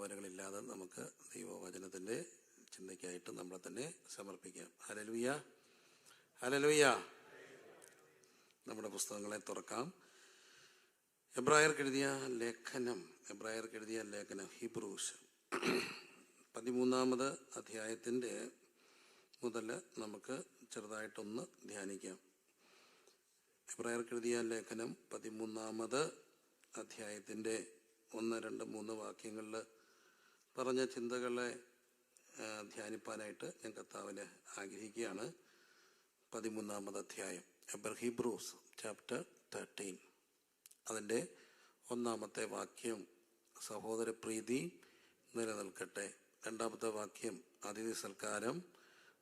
ഇടവരകളില്ലാതെ നമുക്ക് ദൈവവചനത്തിൻ്റെ ചിന്തയ്ക്കായിട്ട് നമ്മളെ തന്നെ സമർപ്പിക്കാം. Hallelujah, hallelujah. നമ്മുടെ പുസ്തകങ്ങളെ തുറക്കാം. എബ്രായർക്ക് എഴുതിയ ലേഖനം ഹീബ്രൂസ് 13 അധ്യായത്തിൻ്റെ മുതൽ നമുക്ക് ചെറുതായിട്ടൊന്ന് ധ്യാനിക്കാം. എബ്രായർക്ക് എഴുതിയ ലേഖനം 13 അധ്യായത്തിൻ്റെ 1, 2, 3 വാക്യങ്ങളിൽ പറഞ്ഞ ചിന്തകളെ ധ്യാനിപ്പാനായിട്ട് ഞാൻ കർത്താവിനെ ആഗ്രഹിക്കുകയാണ്. 13 അധ്യായം ഹീബ്രൂസ് ചാപ്റ്റർ 13, അതിൻ്റെ 1 വാക്യം സഹോദരപ്രീതി നിലനിൽക്കട്ടെ. 2 വാക്യം അതിഥി സൽക്കാരം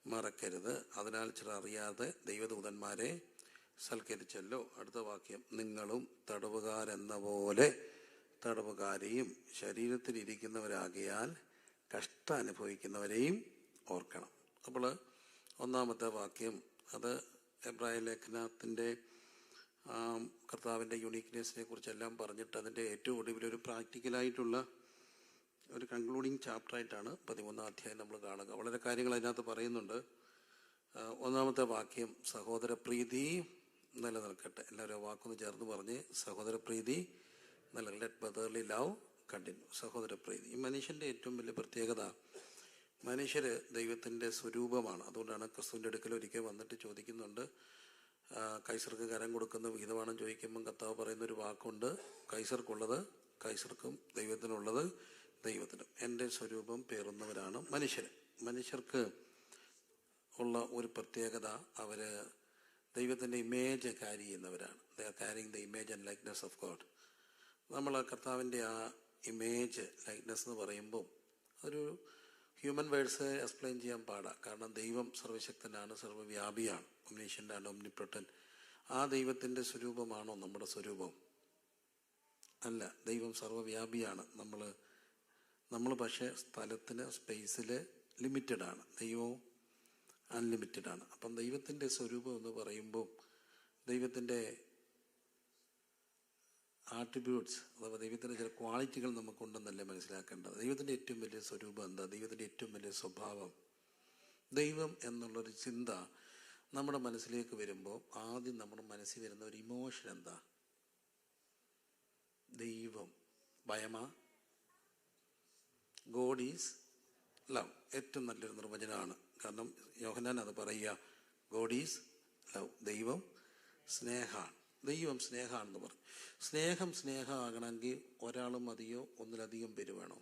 മറക്കരുത്, അതിനാൽ ചിലർ അറിയാതെ ദൈവദൂതന്മാരെ സൽക്കരിച്ചല്ലോ. അടുത്ത വാക്യം നിങ്ങളും തടവുകാരെന്ന പോലെ തടവുകാരെയും ശരീരത്തിലിരിക്കുന്നവരാകിയാൽ കഷ്ടം അനുഭവിക്കുന്നവരെയും ഓർക്കണം. അപ്പോൾ 1 വാക്യം അത് എബ്രായ ലേഖനത്തിൻ്റെ കർത്താവിൻ്റെ യുണീക്നെസ്സിനെ കുറിച്ചെല്ലാം പറഞ്ഞിട്ട് അതിൻ്റെ ഏറ്റവും ഒടുവിലൊരു പ്രാക്ടിക്കലായിട്ടുള്ള ഒരു കൺക്ലൂഡിങ് ചാപ്റ്ററായിട്ടാണ് 13 അധ്യായം നമ്മൾ കാണുക. വളരെ കാര്യങ്ങൾ അതിനകത്ത് പറയുന്നുണ്ട്. 1 വാക്യം സഹോദരപ്രീതി നിലനിൽക്കട്ടെ. എല്ലാവരും വാക്കൊന്ന് ചേർന്ന് പറഞ്ഞ് സഹോദരപ്രീതി നിലനിൽക്കട്ടെ. Let brotherly love continue. സഹോദരപ്രീതി ഈ മനുഷ്യൻ്റെ ഏറ്റവും വലിയ പ്രത്യേകത, മനുഷ്യർ ദൈവത്തിൻ്റെ സ്വരൂപമാണ്. അതുകൊണ്ടാണ് ക്രിസ്തുവിൻ്റെ അടുക്കൽ ഒരിക്കൽ വന്നിട്ട് ചോദിക്കുന്നുണ്ട്, കൈസർക്ക് കരം കൊടുക്കുന്ന വിഹിതമാണെന്ന് ചോദിക്കുമ്പം കർത്താവ് പറയുന്നൊരു വാക്കുണ്ട്, കൈസർക്കുള്ളത് കൈസർക്കും ദൈവത്തിനുള്ളത് ദൈവത്തിനും. എൻ്റെ സ്വരൂപം പേറുന്നവരാണ് മനുഷ്യർ. മനുഷ്യർക്ക് ഉള്ള ഒരു പ്രത്യേകത, അവർ ദൈവത്തിൻ്റെ ഇമേജ് ക്യാരി ചെയ്യുന്നവരാണ്. They are carrying the image and likeness of God. നമ്മൾ കർത്താവിൻ്റെ ആ ഇമേജ് ലൈക്ക്നെസ് എന്ന് പറയുമ്പോൾ ഒരു ഹ്യൂമൻ വേർഡ്സ് എക്സ്പ്ലെയിൻ ചെയ്യാൻ പാടാണ്. കാരണം ദൈവം സർവശക്തനാണ്, സർവ്വവ്യാപിയാണ്, ഒംനിഷ്യൻ്റാണ്, ഒംനിപ്രൊട്ടൻ്റ്. ആ ദൈവത്തിൻ്റെ സ്വരൂപമാണോ നമ്മുടെ സ്വരൂപം? അല്ല, ദൈവം സർവ്വവ്യാപിയാണ്. നമ്മൾ പക്ഷേ സ്ഥലത്തിന്, സ്പേസിൽ ലിമിറ്റഡാണ്, ദൈവവും അൺലിമിറ്റഡാണ്. അപ്പം ദൈവത്തിൻ്റെ സ്വരൂപം എന്ന് പറയുമ്പോൾ ദൈവത്തിൻ്റെ ആട്രിബ്യൂട്ട്സ് അഥവാ ദൈവത്തിൻ്റെ ചില ക്വാളിറ്റികൾ നമുക്കുണ്ടെന്നല്ലേ മനസ്സിലാക്കേണ്ടത്. ദൈവത്തിൻ്റെ ഏറ്റവും വലിയ സ്വരൂപം എന്താ? ദൈവത്തിൻ്റെ ഏറ്റവും വലിയ സ്വഭാവം. ദൈവം എന്നുള്ളൊരു ചിന്ത നമ്മുടെ മനസ്സിലേക്ക് വരുമ്പോൾ ആദ്യം നമ്മുടെ മനസ്സിൽ വരുന്ന ഒരു ഇമോഷൻ എന്താ? ദൈവം ഭയമാ? God is love. ഏറ്റവും നല്ലൊരു നിർവചനമാണ്. കാരണം യോഹന്നാൻ അത് പറയുക, ഗോഡ് ഈസ് ലവ്. ദൈവം സ്നേഹമാണ്. ദൈവം സ്നേഹമാണെന്ന് പറഞ്ഞു. സ്നേഹമാകണമെങ്കിൽ ഒരാൾ മതിയോ ഒന്നിലധികം പേര് വേണോ?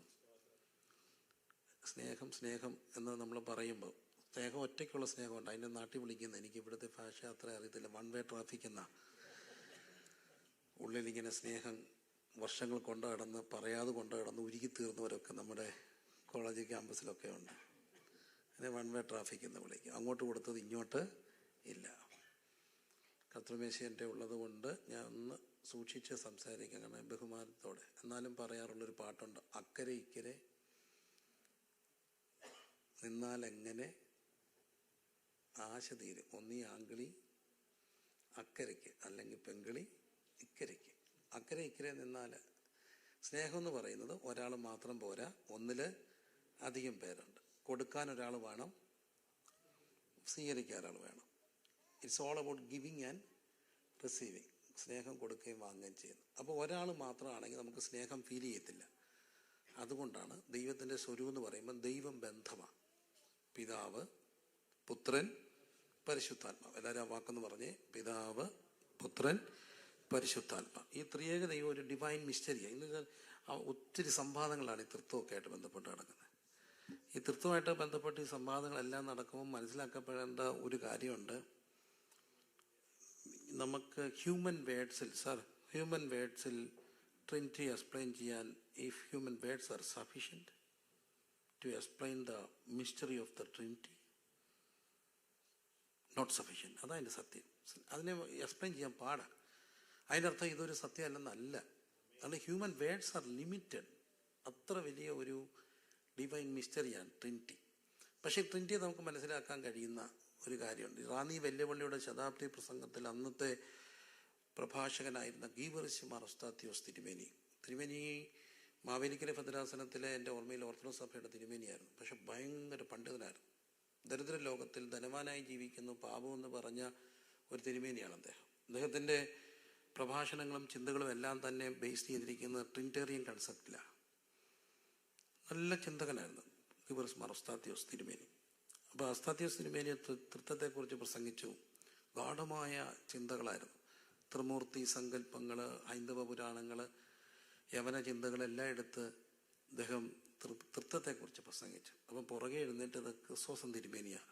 സ്നേഹം എന്ന് നമ്മൾ പറയുമ്പോൾ സ്നേഹം ഒറ്റയ്ക്കുള്ള സ്നേഹമുണ്ട്. അതിൻ്റെ നാട്ടിൽ വിളിക്കുന്ന, എനിക്ക് ഇവിടുത്തെ ഭാഷ അത്ര അറിയത്തില്ല, 1 വേ ട്രാഫിക് എന്ന ഉള്ളിലിങ്ങനെ സ്നേഹം വർഷങ്ങൾ കൊണ്ടു കിടന്ന് പറയാതെ കൊണ്ടു കിടന്ന് ഉരുകി തീർന്നവരൊക്കെ നമ്മുടെ കോളേജ് ക്യാമ്പസിലൊക്കെ ഉണ്ട്. അതിനെ 1 വേ ട്രാഫിക് എന്ന് വിളിക്കും. അങ്ങോട്ട് കൊടുത്തത് ഇങ്ങോട്ട് ഇല്ല. കർത്തൃമേശ എൻ്റെ ഉള്ളത് കൊണ്ട് ഞാൻ ഒന്ന് സൂക്ഷിച്ച് സംസാരിക്കാം, കാരണം ബഹുമാനത്തോടെ. എന്നാലും പറയാറുള്ളൊരു പാട്ടുണ്ട്, അക്കരെ ഇക്കരെ നിന്നാലെങ്ങനെ ആശ തീരും, ഒന്നീ ആങ്കിളി അക്കരയ്ക്ക്, അല്ലെങ്കിൽ പെങ്കിളി ഇക്കരയ്ക്ക്. അക്കരെ ഇക്കരെ നിന്നാൽ സ്നേഹം എന്ന് പറയുന്നത് ഒരാൾ മാത്രം പോരാ, ഒന്നിൽ അധികം പേരുണ്ട്. കൊടുക്കാൻ ഒരാൾ വേണം, സ്വീകരിക്കാൻ ഒരാൾ വേണം. It's all about giving and receiving. സ്നേഹം കൊടുക്കുകയും വാങ്ങുകയും ചെയ്യുന്നു. അപ്പോൾ ഒരാൾ മാത്രമാണെങ്കിൽ നമുക്ക് സ്നേഹം ഫീൽ ചെയ്യത്തില്ല. അതുകൊണ്ടാണ് ദൈവത്തിൻ്റെ സ്വരൂപം എന്ന് പറയുമ്പോൾ ദൈവം ബന്ധമാണ്. പിതാവ്, പുത്രൻ, പരിശുദ്ധാത്മാവ്. എല്ലാവരും ആ വാക്കെന്ന് പറഞ്ഞേ, പിതാവ്, പുത്രൻ, പരിശുദ്ധാത്മ. ഈ ത്രിയേക ദൈവം ഒരു ഡിവൈൻ മിസ്റ്ററിയാണ്. ഇന്ന് ഒത്തിരി സംവാദങ്ങളാണ് ഈ തൃത്വമൊക്കെ ആയിട്ട് ബന്ധപ്പെട്ട് നടക്കുന്നത്. ഈ തൃത്വമായിട്ട് ബന്ധപ്പെട്ട് ഈ സംവാദങ്ങളെല്ലാം നടക്കുമ്പോൾ മനസ്സിലാക്കപ്പെടേണ്ട ഒരു കാര്യമുണ്ട്. നമുക്ക് ഹ്യൂമൻ വേർഡ്സിൽ ട്രിനിറ്റി എക്സ്പ്ലെയിൻ ചെയ്യാൻ, if human words are sufficient to explain the mystery of the Trinity, not sufficient. അതതിൻ്റെ സത്യം. അതിനെ എക്സ്പ്ലെയിൻ ചെയ്യാൻ പാടാണ്. അതിൻ്റെ അർത്ഥം ഇതൊരു സത്യമല്ലെന്നല്ല. കാരണം ഹ്യൂമൻ വേർഡ്സ് ആർ ലിമിറ്റഡ്. അത്ര വലിയ ഒരു ഡിവൈൻ മിസ്റ്ററിയാണ് ട്രിനിറ്റി. പക്ഷേ ട്രിനിറ്റിയെ നമുക്ക് മനസ്സിലാക്കാൻ കഴിയുന്ന ഒരു കാര്യമുണ്ട്. റാന്നി വെല്ലുവിളിയുടെ ശതാബ്ദി പ്രസംഗത്തിൽ അന്നത്തെ പ്രഭാഷകനായിരുന്ന ഗീവർസ് മാർ ഉസ്താദ്യോസ് തിരുമേനി മാവേലിക്കര ഭദ്രാസനത്തിലെ എൻ്റെ ഓർമ്മയിൽ ഓർത്തഡോക്സ് സഭയുടെ തിരുമേനിയായിരുന്നു. പക്ഷെ ഭയങ്കര പണ്ഡിതനായിരുന്നു. ദരിദ്ര ലോകത്തിൽ ധനവാനായി ജീവിക്കുന്നു പാപമെന്ന് പറഞ്ഞ ഒരു തിരുമേനിയാണ് അദ്ദേഹം. അദ്ദേഹത്തിൻ്റെ പ്രഭാഷണങ്ങളും ചിന്തകളും എല്ലാം തന്നെ ബേസ് ചെയ്തിരിക്കുന്നത് ട്രിനിറ്റേറിയൻ കൺസെപ്റ്റിലാണ്. നല്ല ചിന്തകനായിരുന്നു ഗിബർസ് മാർ ഒസ്താത്യോസ് തിരുമേനി. അപ്പോൾ ഒസ്താത്യോസ് തിരുമേനി തൃത്വത്തെക്കുറിച്ച് പ്രസംഗിച്ചു. ഗാഢമായ ചിന്തകളായിരുന്നു. ത്രിമൂർത്തി സങ്കല്പങ്ങൾ, ഹൈന്ദവ പുരാണങ്ങൾ, യവന ചിന്തകളെല്ലാം എടുത്ത് അദ്ദേഹം തൃത്വത്തെക്കുറിച്ച് പ്രസംഗിച്ചു. അപ്പം പുറകെ എഴുന്നേറ്റത് ക്രിസ്തോസം തിരുമേനിയാണ്,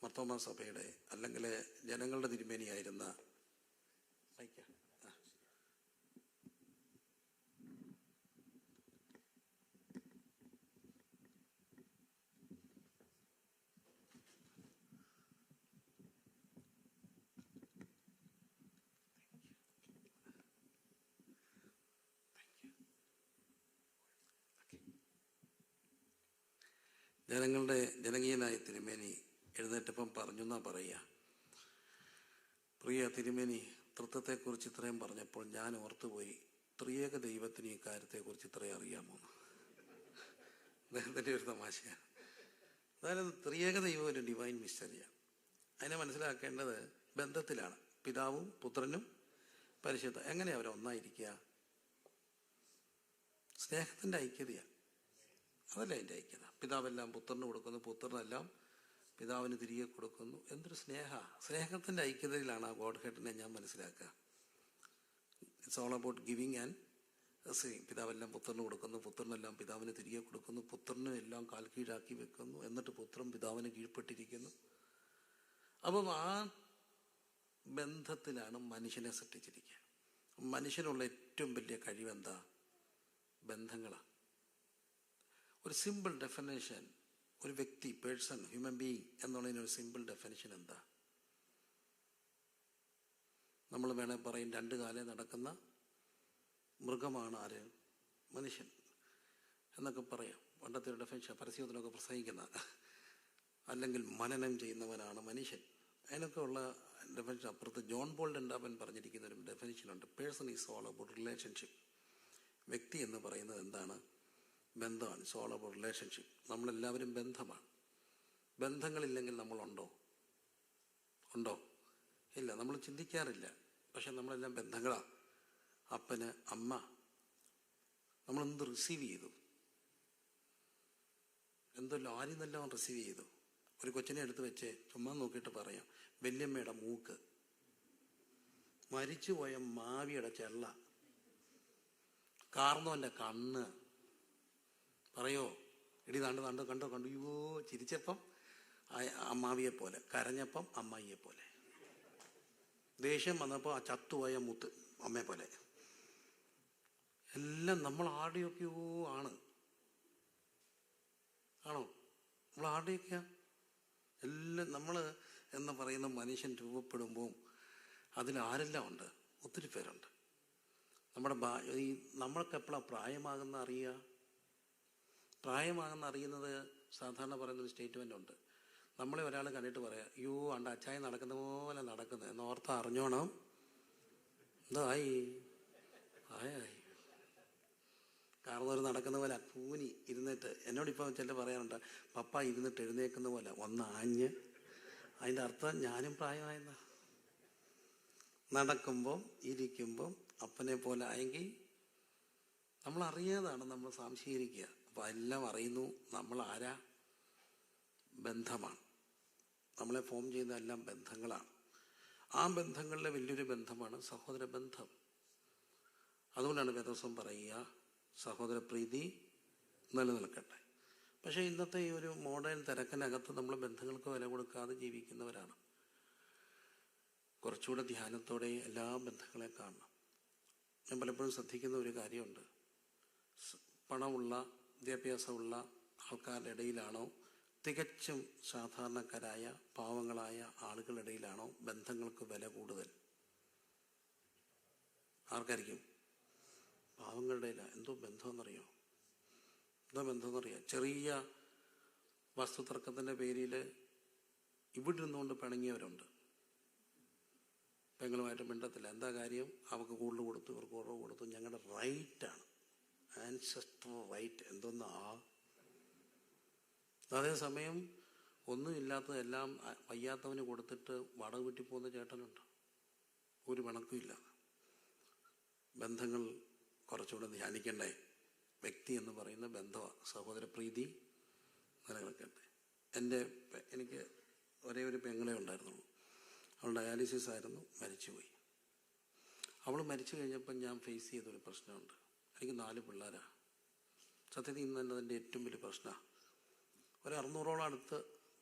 മർത്തോമാ സഭയുടെ അല്ലെങ്കിൽ ജനങ്ങളുടെ തിരുമേനിയായിരുന്ന ജനങ്ങളുടെ ജനകീയനായ തിരുമേനി എഴുന്നേറ്റപ്പം പറഞ്ഞു എന്നാ പറയുക, പ്രിയ തിരുമേനി, തൃത്വത്തെക്കുറിച്ച് ഇത്രയും പറഞ്ഞപ്പോൾ ഞാൻ ഓർത്തുപോയി, ത്രിയേക ദൈവത്തിന് ഈ കാര്യത്തെക്കുറിച്ച് ഇത്രയും അറിയാമോ? അദ്ദേഹത്തിൻ്റെ ഒരു തമാശയാണ്. അതായത് ത്രിയേക ദൈവം ഒരു ഡിവൈൻ മിസ്റ്ററിയാണ്. അതിനെ മനസ്സിലാക്കേണ്ടത് ബന്ധത്തിലാണ്. പിതാവും പുത്രനും പരിശുദ്ധ എങ്ങനെയാണ് അവർ ഒന്നായിരിക്കുക? സ്നേഹത്തിൻ്റെ ഐക്യതയാണ്. അതല്ല അതിൻ്റെ ഐക്യത. പിതാവെല്ലാം പുത്രന് കൊടുക്കുന്നു, പുത്രനെല്ലാം പിതാവിന് തിരികെ കൊടുക്കുന്നു. എന്തൊരു സ്നേഹത്തിൻ്റെ ഐക്യതയിലാണ് ആ ഗോഡ് ഹെഡിനെ ഞാൻ മനസ്സിലാക്കുക. It's all about giving and receiving. പിതാവെല്ലാം പുത്രന് കൊടുക്കുന്നു, പുത്രനെല്ലാം പിതാവിന് തിരികെ കൊടുക്കുന്നു, പുത്രന് എല്ലാം കാൽ കീഴാക്കി വെക്കുന്നു, എന്നിട്ട് പുത്രൻ പിതാവിന് കീഴ്പ്പെട്ടിരിക്കുന്നു. അപ്പം ആ ബന്ധത്തിലാണ് മനുഷ്യനെ സൃഷ്ടിച്ചിരിക്കുക. മനുഷ്യനുള്ള ഏറ്റവും വലിയ കഴിവെന്താ? ബന്ധങ്ങളാണ്. ഒരു സിമ്പിൾ ഡെഫിനേഷൻ, ഒരു വ്യക്തി, പേഴ്സൺ, ഹ്യൂമൻ ബീയിങ് എന്നുള്ളതിനൊരു സിമ്പിൾ ഡെഫിനേഷൻ എന്താ? നമ്മൾ വേണേൽ പറയും രണ്ട് കാലം നടക്കുന്ന മൃഗമാണ് ആര്? മനുഷ്യൻ എന്നൊക്കെ പറയാം. പണ്ടത്തെ ഒരു ഡെഫിനേഷൻ പരസ്യത്തിനൊക്കെ പ്രസംഗിക്കുന്ന, അല്ലെങ്കിൽ മനനം ചെയ്യുന്നവനാണ് മനുഷ്യൻ. അതിനൊക്കെ ഉള്ള ഡെഫിനേഷൻ അപ്പുറത്ത് ജോൺ പോൾ രണ്ടാമൻ പറഞ്ഞിരിക്കുന്ന ഒരു ഡെഫിനേഷനുണ്ട്. Person is all about relationship. വ്യക്തി എന്ന് പറയുന്നത് എന്താണ്? ബന്ധമാണ്. It's all about relationship. നമ്മളെല്ലാവരും ബന്ധമാണ്. ബന്ധങ്ങളില്ലെങ്കിൽ നമ്മളുണ്ടോ? ഇല്ല. നമ്മൾ ചിന്തിക്കാറില്ല. പക്ഷെ നമ്മളെല്ലാം ബന്ധങ്ങളാണ്. അപ്പന്, അമ്മ, നമ്മളെന്ത് റിസീവ് ചെയ്തു? എന്തെല്ലാം ആരും എന്നെല്ലാം റിസീവ് ചെയ്തു. ഒരു കൊച്ചിനെ എടുത്ത് വെച്ച് ചുമ്മാ നോക്കിയിട്ട് പറയാം, വല്യമ്മയുടെ മൂക്ക്, മരിച്ചുപോയ മാവിയുടെ ചെള്ള, കാർന്നോൻ്റെ കണ്ണ്. പറയോ ഇടി കണ്ടു അയ്യോ, ചിരിച്ചപ്പം അമ്മാവിയെ പോലെ, കരഞ്ഞപ്പം അമ്മായിയെ പോലെ, ദേഷ്യം വന്നപ്പോൾ ആ ചത്തുപോയ മുത്ത് അമ്മയെ പോലെ. എല്ലാം നമ്മൾ ആരുടെയൊക്കെയോ ആണോ? നമ്മൾ ആരുടെയൊക്കെയാ? എല്ലാം നമ്മൾ എന്ന് പറയുന്ന മനുഷ്യൻ രൂപപ്പെടുമ്പോൾ അതിൽ ആരെല്ലാം ഉണ്ട്? ഒത്തിരി പേരുണ്ട്. നമ്മൾക്ക് എപ്പോഴാണ് പ്രായമാകുന്ന അറിയുക? പ്രായമാകുന്ന അറിയുന്നത് സാധാരണ പറയുന്നൊരു സ്റ്റേറ്റ്മെൻ്റ് ഉണ്ട്. നമ്മളെ ഒരാൾ കണ്ടിട്ട് പറയാം, അയ്യോ അണ്ട അച്ചായ നടക്കുന്ന പോലെ നടക്കുന്നത് എന്നോർത്ത് അറിഞ്ഞോണം. എന്തായി? കാരണം ഒരു നടക്കുന്ന പോലെ കൂനി ഇരുന്നിട്ട്, എന്നോടിപ്പോൾ ചില പറയാറുണ്ട്, പപ്പ ഇരുന്നിട്ട് എഴുന്നേക്കുന്ന പോലെ ഒന്ന് ആഞ്ഞ്. അതിൻ്റെ അർത്ഥം ഞാനും പ്രായമായെന്ന. നടക്കുമ്പം ഇരിക്കുമ്പം അപ്പനെ പോലെ ആയെങ്കിൽ നമ്മൾ അറിയാതാണ് നമ്മൾ സംശീകരിക്കുക. അപ്പം എല്ലാം അറിയുന്നു. നമ്മൾ ആരാ? ബന്ധമാണ്. നമ്മളെ ഫോം ചെയ്യുന്ന എല്ലാം ബന്ധങ്ങളാണ്. ആ ബന്ധങ്ങളിലെ വലിയൊരു ബന്ധമാണ് സഹോദര ബന്ധം. അതുകൊണ്ടാണ് വേദോസം പറയുക, സഹോദര പ്രീതി നിലനിൽക്കട്ടെ. പക്ഷേ ഇന്നത്തെ ഈ ഒരു മോഡേൺ തിരക്കിനകത്ത് നമ്മൾ ബന്ധങ്ങൾക്ക് വില കൊടുക്കാതെ ജീവിക്കുന്നവരാണ്. കുറച്ചുകൂടെ ധ്യാനത്തോടെ എല്ലാ ബന്ധങ്ങളെ കാണണം. ഞാൻ പലപ്പോഴും ശ്രദ്ധിക്കുന്ന ഒരു കാര്യമുണ്ട്. പണമുള്ള, വിദ്യാഭ്യാസമുള്ള ആൾക്കാരുടെ ഇടയിലാണോ, തികച്ചും സാധാരണക്കാരായ പാവങ്ങളായ ആളുകളുടെ ഇടയിലാണോ ബന്ധങ്ങൾക്ക് വില കൂടുതൽ? ആർക്കായിരിക്കും? പാവങ്ങളുടെ ഇടയില. എന്തോ ബന്ധമെന്നറിയോ? ചെറിയ വസ്തുതർക്കത്തിൻ്റെ പേരിൽ ഇവിടെ നിന്നുകൊണ്ട് പിണങ്ങിയവരുണ്ട്. പെങ്ങളുമായിട്ട് മിണ്ടത്തില്ല. എന്താ കാര്യം? അവർക്ക് കൂടുതൽ കൊടുത്തു, ഇവർക്ക് കുറവ് കൊടുത്തു. ഞങ്ങളുടെ റൈറ്റാണ്. ആൻസെസ്ട്രൽ റൈറ്റ് എന്തോന്നാ. അതേസമയം ഒന്നുമില്ലാത്തതെല്ലാം വയ്യാത്തവന് കൊടുത്തിട്ട് വാടക വീട്ടിൽ പോകുന്ന ചേട്ടനുണ്ട്, ഒരു പിണക്കുമില്ല. ബന്ധങ്ങൾ കുറച്ചുകൂടെ ധ്യാനിക്കണ്ടേ? വ്യക്തി എന്ന് പറയുന്ന ബന്ധമാണ്. സഹോദരപ്രീതി നിലനിൽക്കട്ടെ. എനിക്ക് ഒരേ ഒരു പെങ്ങളെ ഉണ്ടായിരുന്നുള്ളൂ. അവൾ ഡയാലിസിസ് ആയിരുന്നു, മരിച്ചുപോയി. അവൾ മരിച്ചു കഴിഞ്ഞപ്പോൾ ഞാൻ ഫേസ് ചെയ്തൊരു പ്രശ്നമുണ്ട്. എനിക്ക് 4 പിള്ളേരാണ്. സത്യത്തിൽ ഇന്ന് തന്നെ അതിൻ്റെ ഏറ്റവും വലിയ പ്രശ്നമാണ്. ഒരു 600ഓളം അടുത്ത്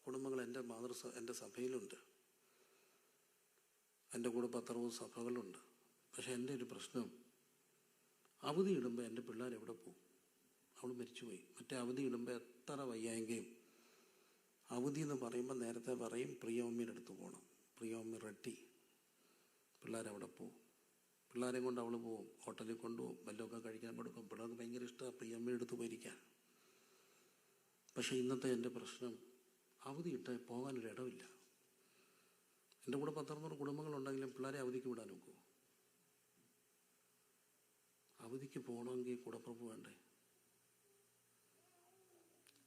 കുടുംബങ്ങൾ എൻ്റെ സഭയിലുണ്ട്. എൻ്റെ കൂടെ 10-60 സഭകളുണ്ട്. പക്ഷെ എൻ്റെ ഒരു പ്രശ്നം, അവധി ഇടുമ്പോൾ എൻ്റെ പിള്ളേർ എവിടെ പോകും? അവൾ മരിച്ചുപോയി. മറ്റേ അവധി ഇടുമ്പോൾ എത്ര വയ്യായെങ്കിലും അവധി എന്ന് പറയുമ്പോൾ നേരത്തെ പറയും പ്രിയമമ്മയുടെ അടുത്ത് പോകണം. പ്രിയമമ്മ റെഡി. പിള്ളേരവിടെ പോകും. പിള്ളേരെ കൊണ്ട് അവൾ പോവും, ഹോട്ടലിൽ കൊണ്ടുപോകും, വല്ലതൊക്കെ കഴിക്കാൻ കൊടുക്കും. പിള്ളേർക്ക് ഭയങ്കര ഇഷ്ടമാണ് പ്രിയമ്മയുടെ അടുത്ത് പോയിരിക്കാൻ. പക്ഷേ ഇന്നത്തെ എൻ്റെ പ്രശ്നം, അവധി ഇട്ട് പോകാനൊരിടമില്ല. എൻ്റെ കൂടെ 10-60 കുടുംബങ്ങളുണ്ടെങ്കിലും പിള്ളേരെ അവധിക്ക് വിടാൻ നോക്കുമോ? അവധിക്ക് പോകണമെങ്കിൽ കൂടപ്പുറപ്പ് വേണ്ടേ?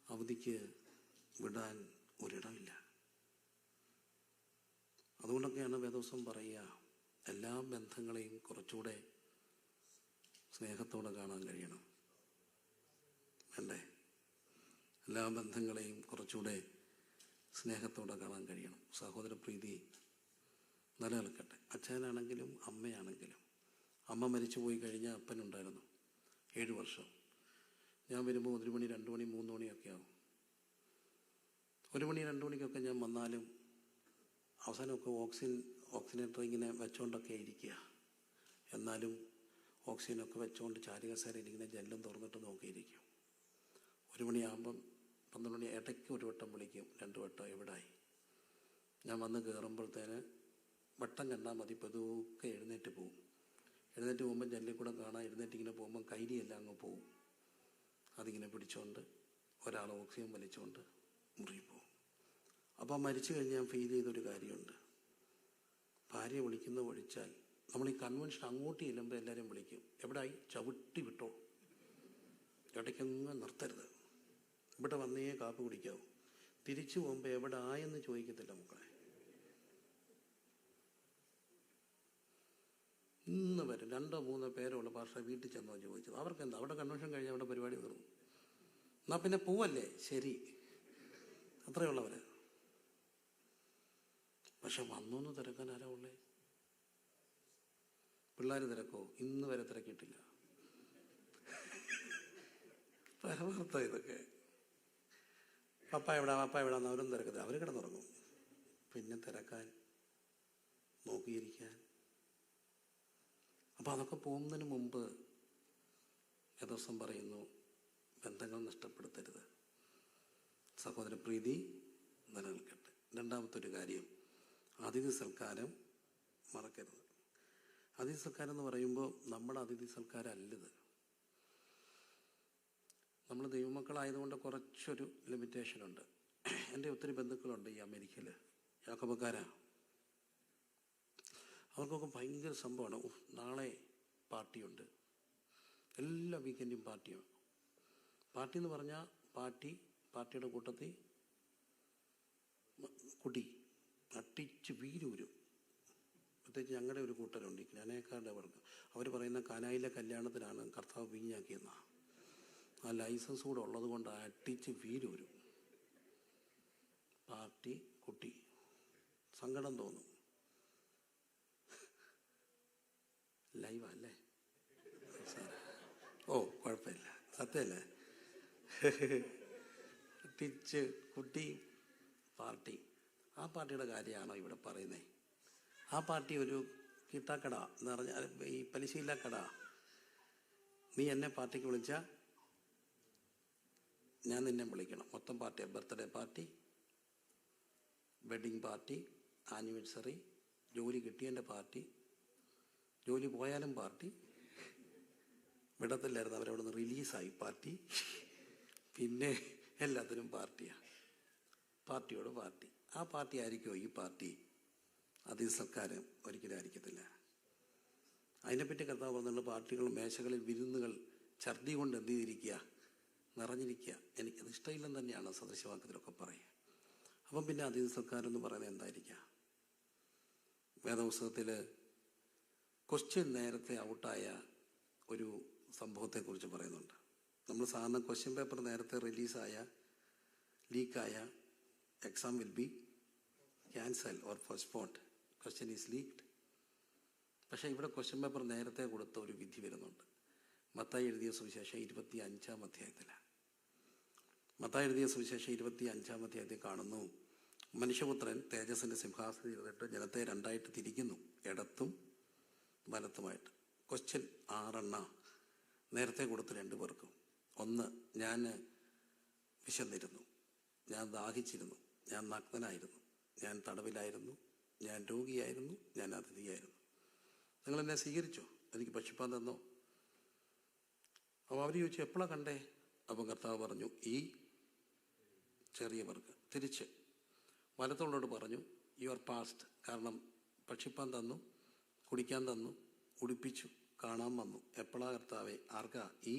അവധിക്ക് വിടാൻ ഒരിടമില്ല. അതുകൊണ്ടൊക്കെയാണ് വേദോസം പറയുക, എല്ലാ ബന്ധങ്ങളെയും കുറച്ചുകൂടെ സ്നേഹത്തോടെ കാണാൻ കഴിയണം. വേണ്ടേ? എല്ലാ ബന്ധങ്ങളെയും കുറച്ചുകൂടെ സ്നേഹത്തോടെ കാണാൻ കഴിയണം. സഹോദരപ്രീതി നിലനിൽക്കട്ടെ. അച്ഛനാണെങ്കിലും അമ്മയാണെങ്കിലും. അമ്മ മരിച്ചു പോയി കഴിഞ്ഞാൽ അപ്പനുണ്ടായിരുന്നു 7 വർഷം. ഞാൻ വരുമ്പോൾ 1 മണി 2 മണി 3 മണിയൊക്കെ ആവും. 1 മണി 2 മണിക്കൊക്കെ ഞാൻ വന്നാലും അവസാനമൊക്കെ ഓക്സിജനേറ്റർ ഇങ്ങനെ വെച്ചോണ്ടൊക്കെ ഇരിക്കുക. എന്നാലും ഓക്സിജനൊക്കെ വെച്ചുകൊണ്ട് ചാരുകസേരയിൽ ഇങ്ങനെ ജനലും തുറന്നിട്ട് നോക്കിയിരിക്കും. 1 മണിയാകുമ്പം 12 മണി ഇടയ്ക്ക് ഒരു വട്ടം വിളിക്കും, 2 വട്ടം എവിടായി. ഞാൻ വന്ന് കയറുമ്പോഴത്തേന് വട്ടം കണ്ടാൽ മതി, പതുക്കെ എഴുന്നേറ്റ് പോവും. എഴുന്നേറ്റ് പോകുമ്പോൾ ജനലിൽ കൂടെ കാണാം, എഴുന്നേറ്റ് ഇങ്ങനെ പോകുമ്പം കൈരിയെല്ലാം അങ്ങ് പോവും. അതിങ്ങനെ പിടിച്ചുകൊണ്ട് ഒരാൾ ഓക്സിജൻ വലിച്ചുകൊണ്ട് മുറിയിൽ പോകും. അപ്പോൾ മരിച്ചു കഴിഞ്ഞ് ഞാൻ ഫീൽ ചെയ്തൊരു കാര്യമുണ്ട്. ഭാര്യയെ വിളിക്കുന്ന ഒഴിച്ചാൽ നമ്മൾ ഈ കൺവെൻഷൻ അങ്ങോട്ട് ചെല്ലുമ്പോൾ എല്ലാവരും വിളിക്കും, എവിടായി, ചവിട്ടി വിട്ടോ, ഇടയ്ക്കങ്ങ് നിർത്തരുത്, ഇവിടെ വന്നേ കാപ്പി കുടിക്കാവൂ. തിരിച്ചു പോകുമ്പോൾ എവിടെ ആയെന്ന് ചോദിക്കത്തില്ല മക്കളെ. ഇന്ന് വരും 2-3 പേരുള്ള ഭാഷ വീട്ടിൽ ചെന്നോ ചോദിച്ചത്. അവർക്കെന്താ, അവിടെ കൺവെൻഷൻ കഴിഞ്ഞാൽ അവിടെ പരിപാടി തീർന്നു. എന്നാൽ പിന്നെ പോവല്ലേ, ശരി, അത്രയുള്ളവർ. പക്ഷെ വന്നോന്ന് തിരക്കാൻ ആരാ ഉള്ളേ? പിള്ളേർ തിരക്കോ? ഇന്ന് വരെ തിരക്കിയിട്ടില്ല. പരമാർത്ഥ ഇതൊക്കെ. പപ്പ എവിടാന്ന് അവരും തിരക്കത്തില്ല, അവർ കിടന്നുറങ്ങും. പിന്നെ തിരക്കാൻ, നോക്കിയിരിക്കാൻ. അപ്പം അതൊക്കെ പോകുന്നതിന് മുമ്പ് ദിവസം പറയുന്നു, ബന്ധങ്ങൾ നഷ്ടപ്പെടുത്തരുത്, സഹോദരപ്രീതി നിലനിൽക്കട്ടെ. 2ാമത്തെ കാര്യം, അതിഥി സൽക്കാരം മറക്കരുത്. അതിഥി സൽക്കാരം എന്ന് പറയുമ്പോൾ നമ്മുടെ അതിഥി സൽക്കാരല്ലത്. നമ്മൾ ദൈവമക്കളായതുകൊണ്ട് കുറച്ചൊരു ലിമിറ്റേഷനുണ്ട്. എൻ്റെ ഒത്തിരി ബന്ധുക്കളുണ്ട് ഈ അമേരിക്കയിൽ, യാക്കോബക്കാരാ. അവർക്കൊക്കെ ഭയങ്കര സംഭവമാണ്. നാളെ പാർട്ടിയുണ്ട്, എല്ലാ വീക്കെൻഡും പാർട്ടിയാണ്. പാർട്ടി എന്ന് പറഞ്ഞാൽ പാർട്ടിയുടെ കൂട്ടത്തിൽ കുടി അട്ടിച്ച് വീരൂരും. പ്രത്യേകിച്ച് ഞങ്ങളുടെ ഒരു കൂട്ടരുണ്ട്, ഈ കാനായക്കാരുടെ അവർക്ക്. അവർ പറയുന്ന കാനായിലെ കല്യാണത്തിനാണ് കർത്താവ് വീഞ്ഞാക്കിയെന്നാണ്. ആ ലൈസൻസ് കൂടെ ഉള്ളത് കൊണ്ട് അട്ടിച്ച് വീരൂരും. പാർട്ടി കുട്ടി, സങ്കടം തോന്നും. ലൈവല്ലേ? ഓ കുഴപ്പമില്ല, സത്യമല്ലേ? അട്ടിച്ച് കുട്ടി പാർട്ടി. ആ പാർട്ടിയുടെ കാര്യമാണോ ഇവിടെ പറയുന്നത്? ആ പാർട്ടി ഒരു കിട്ടാക്കട എന്ന് പറഞ്ഞാൽ ഈ പലിശയില്ല കട. നീ എന്നെ പാർട്ടിക്ക് വിളിച്ചാൽ ഞാൻ നിന്നെ വിളിക്കണം. മൊത്തം പാർട്ടിയാണ്. Birthday party, wedding party, anniversary, ജോലി കിട്ടിയതിൻ്റെ പാർട്ടി, ജോലി പോയാലും പാർട്ടി, വിടത്തില്ലായിരുന്നു അവരവിടെ നിന്ന് റിലീസായി പാർട്ടി, പിന്നെ എല്ലാത്തിനും പാർട്ടിയാണ്. പാർട്ടിയോട് പാർട്ടി. ആ പാർട്ടി ആയിരിക്കുമോ ഈ പാർട്ടി? അതിഥി സൽക്കാരം ഒരിക്കലും ആയിരിക്കത്തില്ല. അതിനെപ്പറ്റി കർത്താവ് പറഞ്ഞുള്ള പാർട്ടികൾ, മേശകളിൽ വിരുന്നുകൾ ഛർദി കൊണ്ട് എന്ത് ചെയ്തിരിക്കുക, നിറഞ്ഞിരിക്കുക. എനിക്കത് ഇഷ്ടമില്ലെന്ന് തന്നെയാണ് സദൃശവാക്യത്തിലൊക്കെ പറയുക. അപ്പം പിന്നെ അതീത സർക്കാരെന്ന് പറയുന്നത് എന്തായിരിക്കുക? വേദപുസ്തകത്തിൽ ക്വസ്റ്റ്യൻ നേരത്തെ ഔട്ടായ ഒരു സംഭവത്തെക്കുറിച്ച് പറയുന്നുണ്ട്. നമ്മൾ സാധാരണ ക്വസ്റ്റ്യൻ പേപ്പർ നേരത്തെ റിലീസായ, ലീക്കായ, exam will be cancel or postponed, question is leaked. പക്ഷേ ഇവിടെ ക്വസ്റ്റ്യൻ പേപ്പർ നേരത്തെ കൊടുത്ത ഒരു വിധി വരുന്നുണ്ട്. മത്തായി എഴുതിയ സുവിശേഷം 25-ാം അധ്യായത്തിലാണ്. മത്തായി എഴുതിയ സുവിശേഷം 25-ാം അധ്യായത്തിൽ കാണുന്നു, മനുഷ്യപുത്രൻ തേജസ്സിൻ്റെ സിംഹാസനം ഇരുന്നിട്ട് ജനത്തെ രണ്ടായിട്ട് തിരിക്കുന്നു, ഇടത്തും വലത്തുമായിട്ട്. ക്വസ്റ്റ്യൻ 6 നേരത്തെ കൊടുത്ത് 2 പേർക്കും. ഒന്ന്, ഞാൻ വിശന്നിരുന്നു, ഞാൻ ദാഹിച്ചിരുന്നു, ഞാൻ നഗ്നനായിരുന്നു, ഞാൻ തടവിലായിരുന്നു, ഞാൻ രോഗിയായിരുന്നു, ഞാൻ അതിഥിയായിരുന്നു. നിങ്ങളെന്നെ സ്വീകരിച്ചോ? എനിക്ക് ഭക്ഷിപ്പാൻ തന്നോ? അപ്പോൾ അവർ ചോദിച്ചു, എപ്പോഴാണ് കണ്ടേ? അപ്പം കർത്താവ് പറഞ്ഞു, ഈ ചെറിയവർക്ക്. തിരിച്ച് വലത്തുള്ളവരോട് പറഞ്ഞു, യു ആർ പാസ്റ്റ്. കാരണം ഭക്ഷിപ്പാൻ തന്നു, കുടിക്കാൻ തന്നു, ഉടുപ്പിച്ചു, കാണാൻ വന്നു. എപ്പോഴാണ് കർത്താവേ? ആർക്കാ? ഈ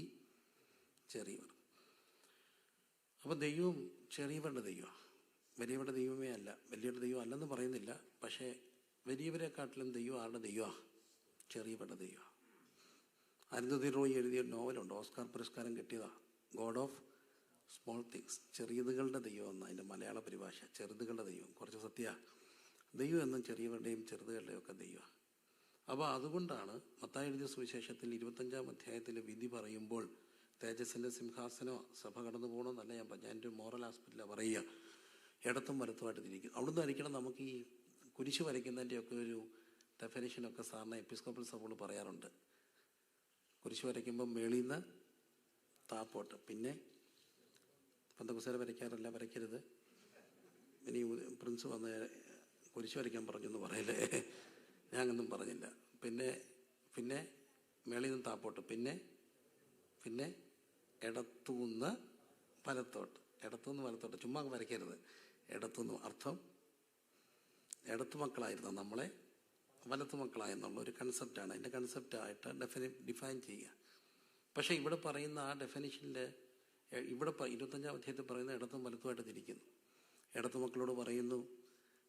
ചെറിയവർ. അപ്പം ദൈവം ചെറിയവരുടെ ദൈവമാണ്, വലിയവരുടെ ദൈവമേ അല്ല. വലിയവരുടെ ദൈവം അല്ലെന്ന് പറയുന്നില്ല, പക്ഷേ വലിയവരെക്കാട്ടിലും ദൈവം ആരുടെ ദൈവമാണ്? ചെറിയവരുടെ ദൈവമാണ്. അരുന്ധതി റോയ് എഴുതിയ നോവലുണ്ട്, ഓസ്കാർ പുരസ്കാരം കിട്ടിയതാണ്, ഗോഡ് ഓഫ് സ്മോൾ തിങ്സ്. ചെറിയതുകളുടെ ദൈവം എന്ന അതിൻ്റെ മലയാള പരിഭാഷ. ചെറുതുകളുടെ ദൈവം. കുറച്ച് സത്യ, ദൈവം എന്നും ചെറിയവരുടെയും ചെറുതുകളുടെയും ഒക്കെ ദൈവമാണ്. അപ്പോൾ അതുകൊണ്ടാണ് മത്തായി എഴുതിയ സുവിശേഷത്തിൽ 25-ാം അധ്യായത്തിൽ വിധി പറയുമ്പോൾ തേജസ്സിൻ്റെ സിംഹാസനമോ സഭ കടന്നു പോകണമെന്നല്ല ഞാൻ എൻ്റെ മോറൽ ആസ്പെക്റ്റിലാണ് പറയുക. ഇടത്തും വലത്തുമായിട്ട് തിരിക്കും. അവിടുന്ന് ആയിരിക്കണം നമുക്ക് ഈ കുരിശ് വരയ്ക്കുന്നതിൻ്റെയൊക്കെ ഒരു ഡെഫിനേഷനൊക്കെ സാറിന് എപ്പിസ്കോപ്പൽ സഭകൾ പറയാറുണ്ട്. കുരിശ് വരയ്ക്കുമ്പം മേളിൽ നിന്ന് താപ്പോട്ട്. പിന്നെ പെന്തക്കോസ്തുകാരെ വരയ്ക്കാറില്ല, വരയ്ക്കരുത്. ഇനി പ്രിൻസ് വന്ന് കുരിശ് വരയ്ക്കാൻ പറഞ്ഞു എന്ന് പറയല്ലേ, ഞാനൊന്നും പറഞ്ഞില്ല. പിന്നെ മേളിൽ നിന്ന് താപ്പോട്ട്, പിന്നെ ഇടത്തുനിന്ന് വലത്തോട്ട്. ഇടത്തുനിന്ന് വലത്തോട്ട് ചുമ്മാ വരയ്ക്കരുത്. ഇടത്തുനിന്ന് അർത്ഥം ഇടത്തു മക്കളായിരുന്നു നമ്മളെ വലത്തു മക്കളായെന്നുള്ള ഒരു കൺസെപ്റ്റാണ്. അതിൻ്റെ കൺസെപ്റ്റായിട്ട് ഡിഫൈൻ ചെയ്യുക. പക്ഷേ ഇവിടെ പറയുന്ന ആ ഡെഫിനിഷനിൽ ഇവിടെ 25-ാം അധ്യായത്തിൽ പറയുന്ന ഇടത്തും വലത്തുമായിട്ട് തിരിക്കുന്നു. ഇടത്തു മക്കളോട് പറയുന്നു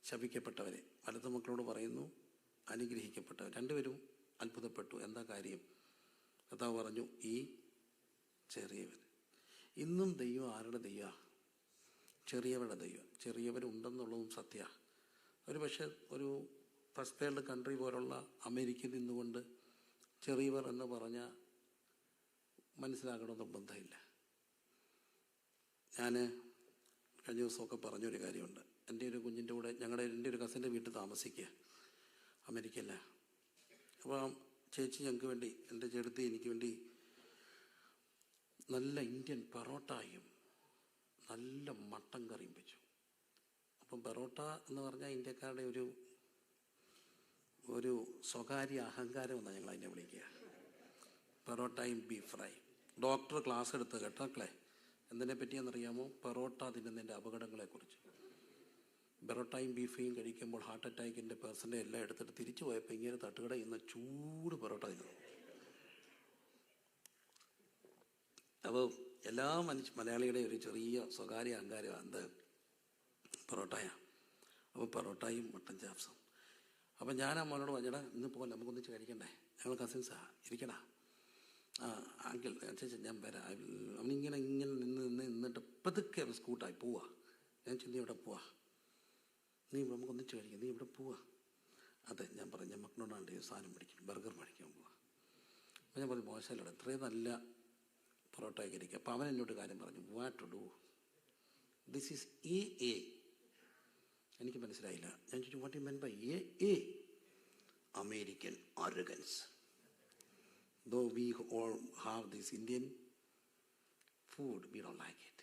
ശപിക്കപ്പെട്ടവരെ, വലത്തു മക്കളോട് പറയുന്നു അനുഗ്രഹിക്കപ്പെട്ടവർ. രണ്ടുപേരും അത്ഭുതപ്പെട്ടു. എന്താ കാര്യം? കർത്താവ് പറഞ്ഞു, ഈ ചെറിയവർ. ഇന്നും ദൈവം ആരുടെ ദൈവമാണ്? ചെറിയവരുടെ ദൈവം. ചെറിയവരുണ്ടെന്നുള്ളതും സത്യമാണ്. ഒരു പക്ഷേ ഒരു ഫസ്റ്റ് വേൾഡ് കൺട്രി പോലുള്ള അമേരിക്കയിൽ നിന്നുകൊണ്ട് ചെറിയവർ എന്ന് പറഞ്ഞാൽ മനസ്സിലാക്കണമെന്ന് ബന്ധമില്ല. ഞാൻ കഴിഞ്ഞ ദിവസമൊക്കെ പറഞ്ഞൊരു കാര്യമുണ്ട്. എൻ്റെ ഒരു കുഞ്ഞിൻ്റെ കൂടെ എൻ്റെ ഒരു കസിൻ്റെ വീട്ടിൽ താമസിക്കുക, അമേരിക്കയില്ല. അപ്പോൾ ചേച്ചി ഞങ്ങൾക്ക് വേണ്ടി, എൻ്റെ ചെടുത്ത് എനിക്ക് വേണ്ടി നല്ല ഇന്ത്യൻ പെറോട്ടയും നല്ല മട്ടൻ കറിയും വെച്ചു. അപ്പം പെറോട്ട എന്ന് പറഞ്ഞാൽ ഇന്ത്യക്കാരുടെ ഒരു സ്വകാര്യ അഹങ്കാരം എന്നാണ് ഞങ്ങൾ അതിനെ വിളിക്കുക. പെറോട്ടയും ബീഫ് ഫ്രൈ. ഡോക്ടർ ക്ലാസ് എടുത്ത് കേട്ടാക്കളെ എന്തിനെ പറ്റിയെന്നറിയാമോ? പെറോട്ട തിന്നുന്നതിൻ്റെ അപകടങ്ങളെക്കുറിച്ച്. പെറോട്ടയും ബീഫയും കഴിക്കുമ്പോൾ ഹാർട്ട് അറ്റാക്കിൻ്റെ പേഴ്സൻ്റെ എല്ലാം എടുത്തിട്ട് തിരിച്ചു പോയപ്പോൾ ഇങ്ങനെ തട്ടുകട ഇന്ന് ചൂട് പെറോട്ട തിന്നു. അപ്പോൾ എല്ലാ മലയാളികളുടെയും ഒരു ചെറിയ സ്വകാര്യ അഹങ്കാരം എന്ത്? പെറോട്ടയാണ്. അപ്പോൾ പെറോട്ടയും മട്ടൻ ചാപ്സും. അപ്പം ഞാൻ ആ മോനോട് പറഞ്ഞടാ, ഇന്ന് പോലെ നമുക്കൊന്നിച്ച് കഴിക്കണ്ടേ, ഞങ്ങൾ കസിൻസാ, ഇരിക്കടാ. അങ്കിൾ ചേച്ചി ഞാൻ വരാം. അവനിങ്ങനെ നിന്നിട്ട് പതുക്കെ സ്കൂട്ടായി പോവാ. ഞാൻ ചെന്ന് ഇവിടെ പോവാ, നീ നമുക്കൊന്നിച്ച് കഴിക്കാം, നീ ഇവിടെ പോവാ. അതെ, ഞാൻ പറഞ്ഞു, ഞാൻ മക്കളോടാണ്ട് സാധനം മേടിക്കും, ബർഗർ മേടിക്കാൻ പോവാ. അപ്പം ഞാൻ പറഞ്ഞു, മോശമല്ലോടെ, ഇത്രയും നല്ല പൊറോട്ടയൊക്കെ ഇരിക്കും. അപ്പം അവൻ എന്നോട് കാര്യം പറഞ്ഞു, what to do, this is a. എനിക്ക് മനസ്സിലായില്ല. ഞാൻ ചോദിച്ചു, what you mean by a? American arrogance. Though we all have this Indian food, we don't like it.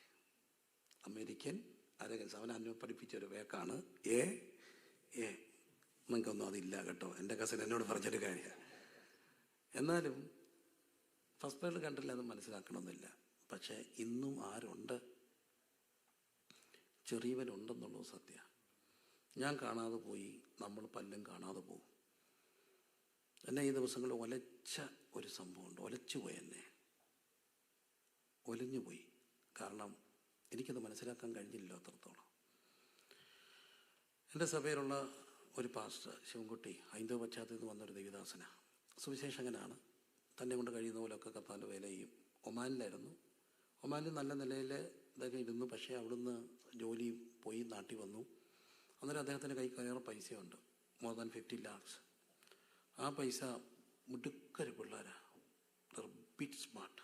American arrogance. അവൻ അന്നെ പഠിപ്പിച്ചൊരു വേക്കാണ് എ. നിങ്ങൾക്കൊന്നും അതില്ല കേട്ടോ. എൻ്റെ കസിൻ എന്നോട് പറഞ്ഞൊരു കാര്യമാണ്. എന്നാലും ഫസ്റ്റ് വേൾഡ് കൺട്രിയിൽ അത് മനസ്സിലാക്കണമെന്നില്ല. പക്ഷേ ഇന്നും ആരുണ്ട്? ചെറിയവനുണ്ടെന്നുള്ളത് സത്യമാണ്. ഞാൻ കാണാതെ പോയി, നമ്മൾ പലരും കാണാതെ പോകും. എന്നെ ഈ ദിവസങ്ങളിൽ ഒലച്ച ഒരു സംഭവമുണ്ട്. ഒലച്ചു പോയി എന്നെ. ഒലിഞ്ഞുപോയി. കാരണം എനിക്കത് മനസ്സിലാക്കാൻ കഴിഞ്ഞില്ല അത്രത്തോളം. എൻ്റെ സഭയിലുള്ള ഒരു പാസ്റ്റർ ശിവൻകുട്ടി ഹൈന്ദവ പശ്ചാത്തലത്തിൽ വന്നൊരു ദൈവദാസനാണ്, സുവിശേഷകനാണ്. തന്നെ കൊണ്ട് കഴിയുന്ന പോലെയൊക്കെ കർത്താവിൻ്റെ വേല ചെയ്യും. ഒമാനിലായിരുന്നു. ഒമാനിൽ നല്ല നിലയിൽ ഇതൊക്കെ ഇരുന്നു. പക്ഷേ അവിടുന്ന് ജോലി പോയി നാട്ടിൽ വന്നു. അന്നേരം അദ്ദേഹത്തിൻ്റെ കൈ കയറി പൈസയുണ്ട്, മോർ ദാൻ 50 lakhs. ആ പൈസ മുടുക്കര് പിള്ളേരാണ്, ബിറ്റ് സ്മാർട്ട്.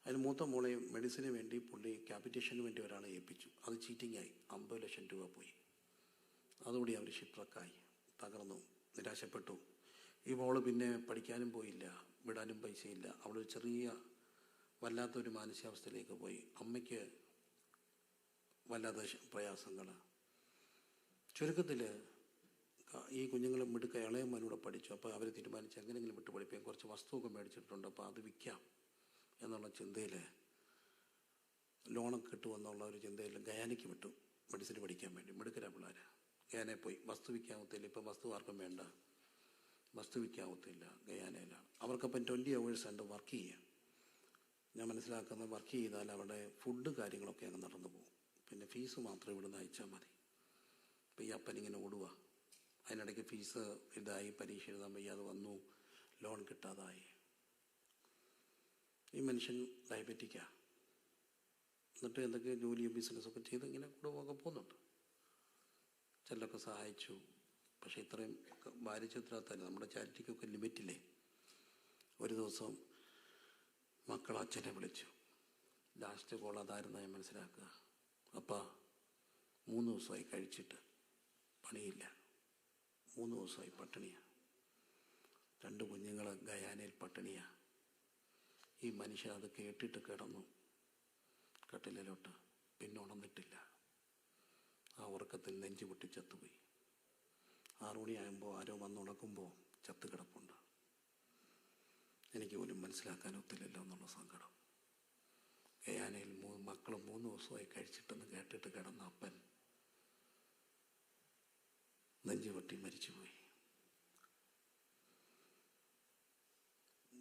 അതിന് മൂത്ത മോളെ മെഡിസിന് വേണ്ടി പുള്ളി ക്യാപിറ്റേഷന് വേണ്ടി ഒരാളെ ഏൽപ്പിച്ചു. അത് ചീറ്റിങ്ങായി. 50 ലക്ഷം രൂപ പോയി. അതുകൂടി അവർ ഷിപ്രക്കായി, തകർന്നു, നിരാശപ്പെട്ടു. ഈ മോള് പിന്നെ പഠിക്കാനും പോയില്ല, വിടാനും പൈസയില്ല. അവളൊരു ചെറിയ വല്ലാത്തൊരു മാനസികാവസ്ഥയിലേക്ക് പോയി. അമ്മയ്ക്ക് വല്ലാത്ത പ്രയാസങ്ങൾ. ചുരുക്കത്തിൽ ഈ കുഞ്ഞുങ്ങൾ മിടുക്ക ഇളയമ്മനൂടെ പഠിച്ചു. അപ്പോൾ അവർ തീരുമാനിച്ച് എങ്ങനെയെങ്കിലും വിട്ട് പഠിപ്പിക്കാൻ കുറച്ച് വസ്തുവൊക്കെ മേടിച്ചിട്ടുണ്ട്, അപ്പോൾ അത് വിൽക്കാം എന്നുള്ള ചിന്തയിൽ, ലോണൊക്കെ കിട്ടുമെന്നുള്ള ഒരു ചിന്തയിൽ ഗയാനയ്ക്ക് വിട്ടു മെഡിസിന് പഠിക്കാൻ വേണ്ടി. മിടുക്കരാ പിള്ളേർ. ഗയാനയിൽ പോയി. വസ്തു വിൽക്കാവത്തില്ല. ഇപ്പം വസ്തു ആർക്കും വേണ്ട, വസ്തു വിൽക്കാവത്തില്ല. ഗയാനയിലാണ്. അവർക്കപ്പം 20 hours ഉണ്ട് വർക്ക് ചെയ്യാം. ഞാൻ മനസ്സിലാക്കുന്നത് വർക്ക് ചെയ്താൽ അവിടെ ഫുഡ് കാര്യങ്ങളൊക്കെ അങ്ങ് നടന്നു പോകും. പിന്നെ ഫീസ് മാത്രം ഇവിടുന്ന് അയച്ചാൽ മതി. അപ്പോൾ ഈ അപ്പനിങ്ങനെ ഓടുക. അതിനിടയ്ക്ക് ഫീസ് ഇതായി, പരീക്ഷ എഴുതാൻ വയ്യാതെ വന്നു, ലോൺ കിട്ടാതായി. ഈ മനുഷ്യൻ ഡയബറ്റിക്കാണ്. എന്നിട്ട് എന്തൊക്കെ ജോലിയും ബിസിനസ്സൊക്കെ ചെയ്ത് ഇങ്ങനെ കുടുംബമൊക്കെ പോകുന്നുണ്ട്. ചിലരൊക്കെ സഹായിച്ചു. പക്ഷേ ഇത്രയും ഭാരിച്ചത്തിനകത്തല്ല. നമ്മുടെ ചാരിറ്റിക്കൊക്കെ ലിമിറ്റില്ലേ. ഒരു ദിവസം മക്കൾ അച്ഛനെ വിളിച്ചു. ലാസ്റ്റ് കോൾ അതായിരുന്നു ഞാൻ മനസ്സിലാക്കുക. അപ്പാ 3 ദിവസമായി കഴിച്ചിട്ട് പണിയില്ല, 3 ദിവസമായി പട്ടിണിയാണ്. 2 കുഞ്ഞുങ്ങൾ ഗയാനയിൽ പട്ടിണിയാണ്. ഈ മനുഷ്യൻ അത് കേട്ടിട്ട് കിടന്നു കട്ടിലോട്ട്. പിന്നെ ഉണർന്നിട്ടില്ല. ആ ഉറക്കത്തിൽ നെഞ്ചു പൊട്ടി ചത്തുപോയി. 6 മണിയാകുമ്പോൾ ആരോ വന്നുണക്കുമ്പോൾ ചത്ത് കിടപ്പുണ്ട്. എനിക്ക് പോലും മനസ്സിലാക്കാൻ ഒത്തില്ലല്ലോ എന്നുള്ള സങ്കടം. ഗയാനയിൽ മക്കൾ 3 ദിവസമായി കഴിച്ചിട്ടെന്ന് കേട്ടിട്ട് കിടന്ന അപ്പൻ നെഞ്ചു പൊട്ടി മരിച്ചുപോയി.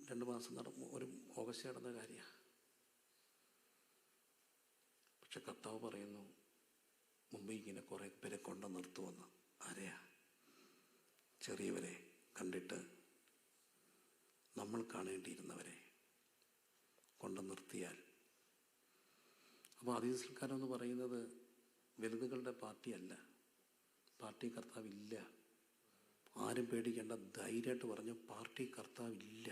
2 മാസം ഒരു ഓഗസ്റ്റ് നടന്ന കാര്യമാണ്. പക്ഷെ കർത്താവ് പറയുന്നു, മുമ്പ് ഇങ്ങനെ കുറേ പേരെ കൊണ്ടു നിർത്തുമെന്ന്. ആരെയാ? ചെറിയവരെ കണ്ടിട്ട് നമ്മൾ കാണേണ്ടിയിരുന്നവരെ കൊണ്ടു നിർത്തിയാൽ. അപ്പോൾ അതിഥിസൽക്കാരം എന്ന് പറയുന്നത് വലുതുകളുടെ പാർട്ടിയല്ല. പാർട്ടി കർത്താവില്ല. ആരും പേടിക്കേണ്ട. ധൈര്യമായിട്ട് പറഞ്ഞു, പാർട്ടി കർത്താവില്ല.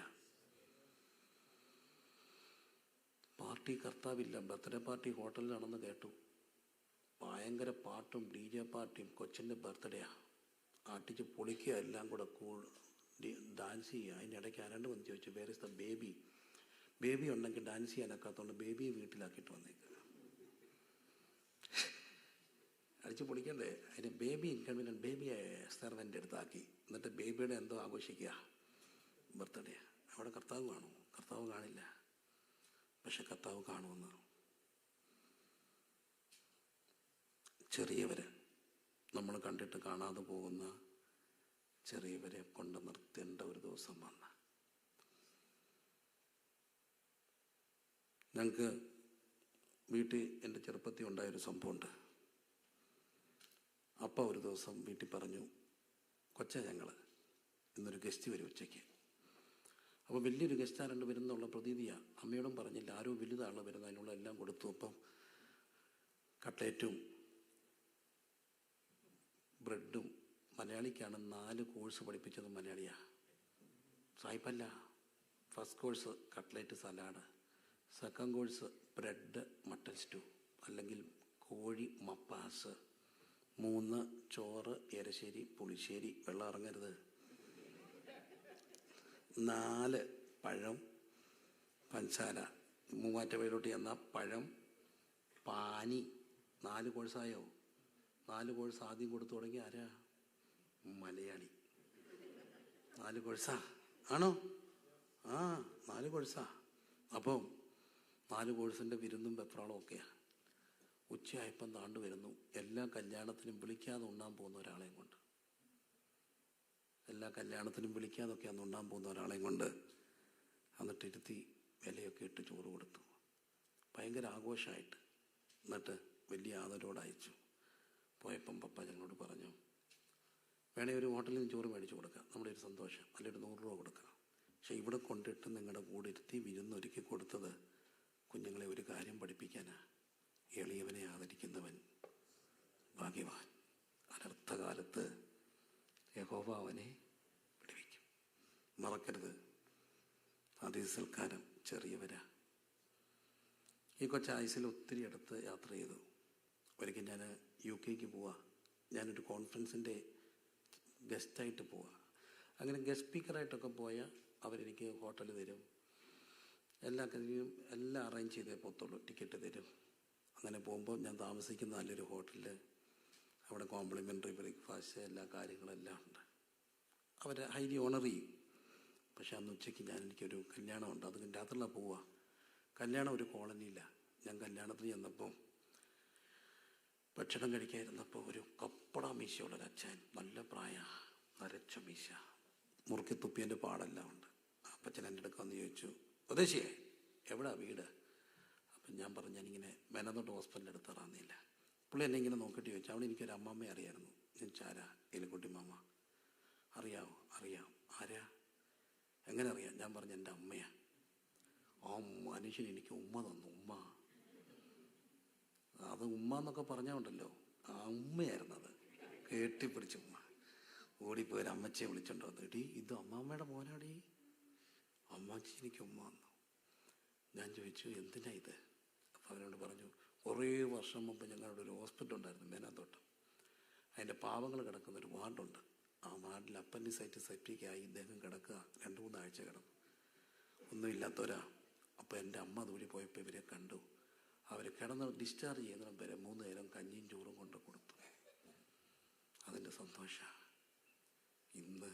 പാർട്ടി കർത്താവില്ല. ബർത്ത്ഡേ പാർട്ടി ഹോട്ടലിലാണെന്ന് കേട്ടു. ഭയങ്കര പാട്ടും DJ പാർട്ടിയും. കൊച്ചിൻ്റെ ബർത്ത്ഡേയാണ്. ആട്ടിച്ച് പൊളിക്കുക, എല്ലാം കൂടെ ഡാൻസ് ചെയ്യുക. അതിനിടയ്ക്ക് ആരാണ്ട് വന്ന് ചോദിച്ചു, where is the baby? Baby ഉണ്ടെങ്കിൽ ഡാൻസ് ചെയ്യാനൊക്കാത്തതുകൊണ്ട് ബേബിയെ വീട്ടിലാക്കിയിട്ട് വന്നേക്കുക. അടിച്ച് പൊളിക്കണ്ടേ? അതിന് ബേബി ഇൻകൺവീനിയൻറ്റ്. ബേബിയെ സെർവൻ്റെ അടുത്താക്കി. എന്നിട്ട് ബേബിയുടെ എന്തോ ആഘോഷിക്കുക, ബർത്ത്ഡേ. അവിടെ കർത്താവ് കാണും? കർത്താവ് കാണില്ല. പക്ഷെ കർത്താവ് കാണുമെന്ന്. ചെറിയവർ, നമ്മൾ കണ്ടിട്ട് കാണാതെ പോകുന്ന ചെറിയവരെ കൊണ്ട് നിർത്തേണ്ട ഒരു ദിവസം വന്ന. ഞങ്ങൾക്ക് വീട്ടിൽ എൻ്റെ ചെറുപ്പത്തിൽ ഉണ്ടായൊരു സംഭവമുണ്ട്. അപ്പം ഒരു ദിവസം വീട്ടിൽ പറഞ്ഞു, കൊച്ചാ ഞങ്ങൾ ഇന്നൊരു ഗസ്റ്റ് വരും ഉച്ചയ്ക്ക്. അപ്പോൾ വലിയൊരു ഗസ്റ്റ് ആരണ്ട് വരുന്നുള്ള പ്രതീതിയാണ്. അമ്മയോടും പറഞ്ഞില്ല, ആരോ വലുതാണ് വരുന്നത്. അതിനുള്ള എല്ലാം കൊടുത്തു. അപ്പം കട്ട്ലേറ്റും ബ്രെഡും. മലയാളിക്കാണ്. 4 കോഴ്സ് പഠിപ്പിച്ചത് മലയാളിയാണ്. സായിപ്പല്ല. First course cutlet salad, second course bread mutton stew അല്ലെങ്കിൽ കോഴി മപ്പാസ്, 3 ചോറ്, എരശ്ശേരി, പുളിശ്ശേരി, വെള്ളം ഇറങ്ങരുത്, 4 പഴം, പഞ്ചസാര. മൂവാറ്റുപുഴയിലോട്ട് ചെന്നാൽ പഴം, പാനി. 4 കോഴ്സായോ? 4 കോഴ്സ് ആദ്യം കൊടുത്തു തുടങ്ങി ആരാ? മലയാളി. 4 കോഴ്സാ? ആണോ? ആ, 4 കോഴ്സാ. അപ്പം 4 കോഴ്സിൻ്റെ വിരുന്നും വെപ്രാളും ഒക്കെയാണ്. ഉച്ചയായപ്പം താണ്ട് വരുന്നു. എല്ലാ കല്യാണത്തിനും വിളിക്കാതെ ഉണ്ണാൻ പോകുന്ന ഒരാളെയും കൊണ്ട്, എല്ലാ കല്യാണത്തിനും വിളിക്കാതൊക്കെയാണ് ഉണ്ണാൻ പോകുന്ന ഒരാളെയും കൊണ്ട് എന്നിട്ടിരുത്തി വിലയൊക്കെ ഇട്ട് ചോറ് കൊടുത്തു. ഭയങ്കര ആഘോഷമായിട്ട്. എന്നിട്ട് വലിയ ആദരവോട് അയച്ചു. പോയപ്പം പപ്പ ഞങ്ങളോട് പറഞ്ഞു, വേണേ ഒരു ഹോട്ടലിൽ നിന്ന് ചോറ് മേടിച്ച് കൊടുക്കുക, നമ്മുടെ ഒരു സന്തോഷം, അല്ലെങ്കിൽ 100 രൂപ കൊടുക്കുക. പക്ഷെ ഇവിടെ കൊണ്ടിട്ട് നിങ്ങളുടെ കൂടെ ഇരുത്തി വിരുന്നൊരുക്കി കൊടുത്തത് കുഞ്ഞുങ്ങളെ ഒരു കാര്യം പഠിപ്പിക്കാനാ. എളിയവനെ ആദരിക്കുന്നവൻ ഭാഗ്യവാൻ. അനർത്ഥകാലത്ത് യഹോവ അവനെ വിടുവിക്കും. മറക്കരുത്, അതിഥിസൽക്കാരം ചെറിയവരാ. ഈ കൊച്ചായുസിൽ ഒത്തിരി അടുത്ത് യാത്ര ചെയ്തു. ഒരിക്കൽ ഞാൻ UK പോവാ. ഞാനൊരു കോൺഫറൻസിൻ്റെ ഗസ്റ്റായിട്ട് പോവാ. അങ്ങനെ ഗസ്റ്റ് സ്പീക്കറായിട്ടൊക്കെ പോയാൽ അവരെനിക്ക് ഹോട്ടൽ തരും, എല്ലാ കാര്യവും എല്ലാം അറേഞ്ച് ചെയ്തേ പോകത്തുള്ളൂ, ടിക്കറ്റ് തരും. അങ്ങനെ പോകുമ്പോൾ ഞാൻ താമസിക്കുന്ന നല്ലൊരു ഹോട്ടലിൽ അവിടെ കോംപ്ലിമെൻ്ററി ബ്രേക്ക്ഫാസ്റ്റ് എല്ലാ കാര്യങ്ങളെല്ലാം ഉണ്ട്. അവരെ ഹൈലി ഓണർ ചെയ്യും. പക്ഷെ അന്ന് ഉച്ചയ്ക്ക് എനിക്കൊരു കല്യാണമുണ്ട്. അത് രാത്രിയിലാണ് പോവുക. കല്യാണം ഒരു കോളനിയില്ല. ഞാൻ കല്യാണത്തിന് ചെന്നപ്പോൾ ഭക്ഷണം കഴിക്കാതിരുന്നപ്പോൾ ഒരു കപ്പട മീശയുള്ളൊരു അച്ഛൻ, നല്ല പ്രായ, നരച്ച മീശ, മുറുക്കി തുപ്പിയൻ്റെ പാടെല്ലാം ഉണ്ട്. അപ്പച്ചൻ എൻ്റെ അടുക്ക വന്ന് ചോദിച്ചു, ഉപദേശിയേ എവിടാ വീട്? അപ്പം ഞാൻ പറഞ്ഞു, ഞാനിങ്ങനെ മെനന്തോട്ട് ഹോസ്പിറ്റലിൻ്റെ അടുത്ത് ഇറങ്ങിയില്ല. പുള്ളി എന്നെ ഇങ്ങനെ നോക്കിയിട്ട് ചോദിച്ചു, അവിടെ എനിക്കൊരു അമ്മമ്മയെ അറിയായിരുന്നു. ഞാൻ ചാര എലിക്കുട്ടി മാമ. അറിയാമോ? അറിയാം. ആരാ? എങ്ങനെ അറിയാം? ഞാൻ പറഞ്ഞു, എൻ്റെ അമ്മയാ. ആ മനുഷ്യൻ എനിക്ക് ഉമ്മ തന്നു. ഉമ്മ, അത് ഉമ്മ എന്നൊക്കെ പറഞ്ഞുണ്ടല്ലോ, ആ ഉമ്മയായിരുന്നു അത്. കെട്ടിപ്പിടിച്ച ഉമ്മ. ഓടിപ്പോയൊരു അമ്മച്ചിയെ വിളിച്ചോണ്ട് വന്നു, എടീ ഇത് അമ്മാമ്മയുടെ മോനാടീ. അമ്മച്ചി എനിക്ക് ഉമ്മ തന്നു. ഞാൻ ചോദിച്ചു, എന്തിനാ ഇത്? അപ്പോൾ അവരോട് പറഞ്ഞു, കുറേ വർഷം മുമ്പ് ഞങ്ങളുടെ ഒരു ഹോസ്പിറ്റൽ ഉണ്ടായിരുന്നു മേനാന്തോട്ടം. അതിൻ്റെ പാവങ്ങൾ കിടക്കുന്നൊരു വാർഡുണ്ട്. ആ വാർഡിൽ അപ്പൻഡിസൈറ്റിസ് സെപ്റ്റിക്കായി ഇദ്ദേഹം കിടക്കുക. 2-3 ആഴ്ച കിടന്നു. ഒന്നുമില്ലാത്തവരാ. അപ്പോൾ എൻ്റെ അമ്മ അതുവഴി പോയപ്പോൾ ഇവരെ കണ്ടു. അവർ കിടന്ന് ഡിസ്ചാർജ് ചെയ്യുന്നതിനും വരെ 3 നേരം കഞ്ഞിയും ചോറും കൊണ്ട് കൊടുത്തു. അതിൻ്റെ സന്തോഷം. ഇന്ന്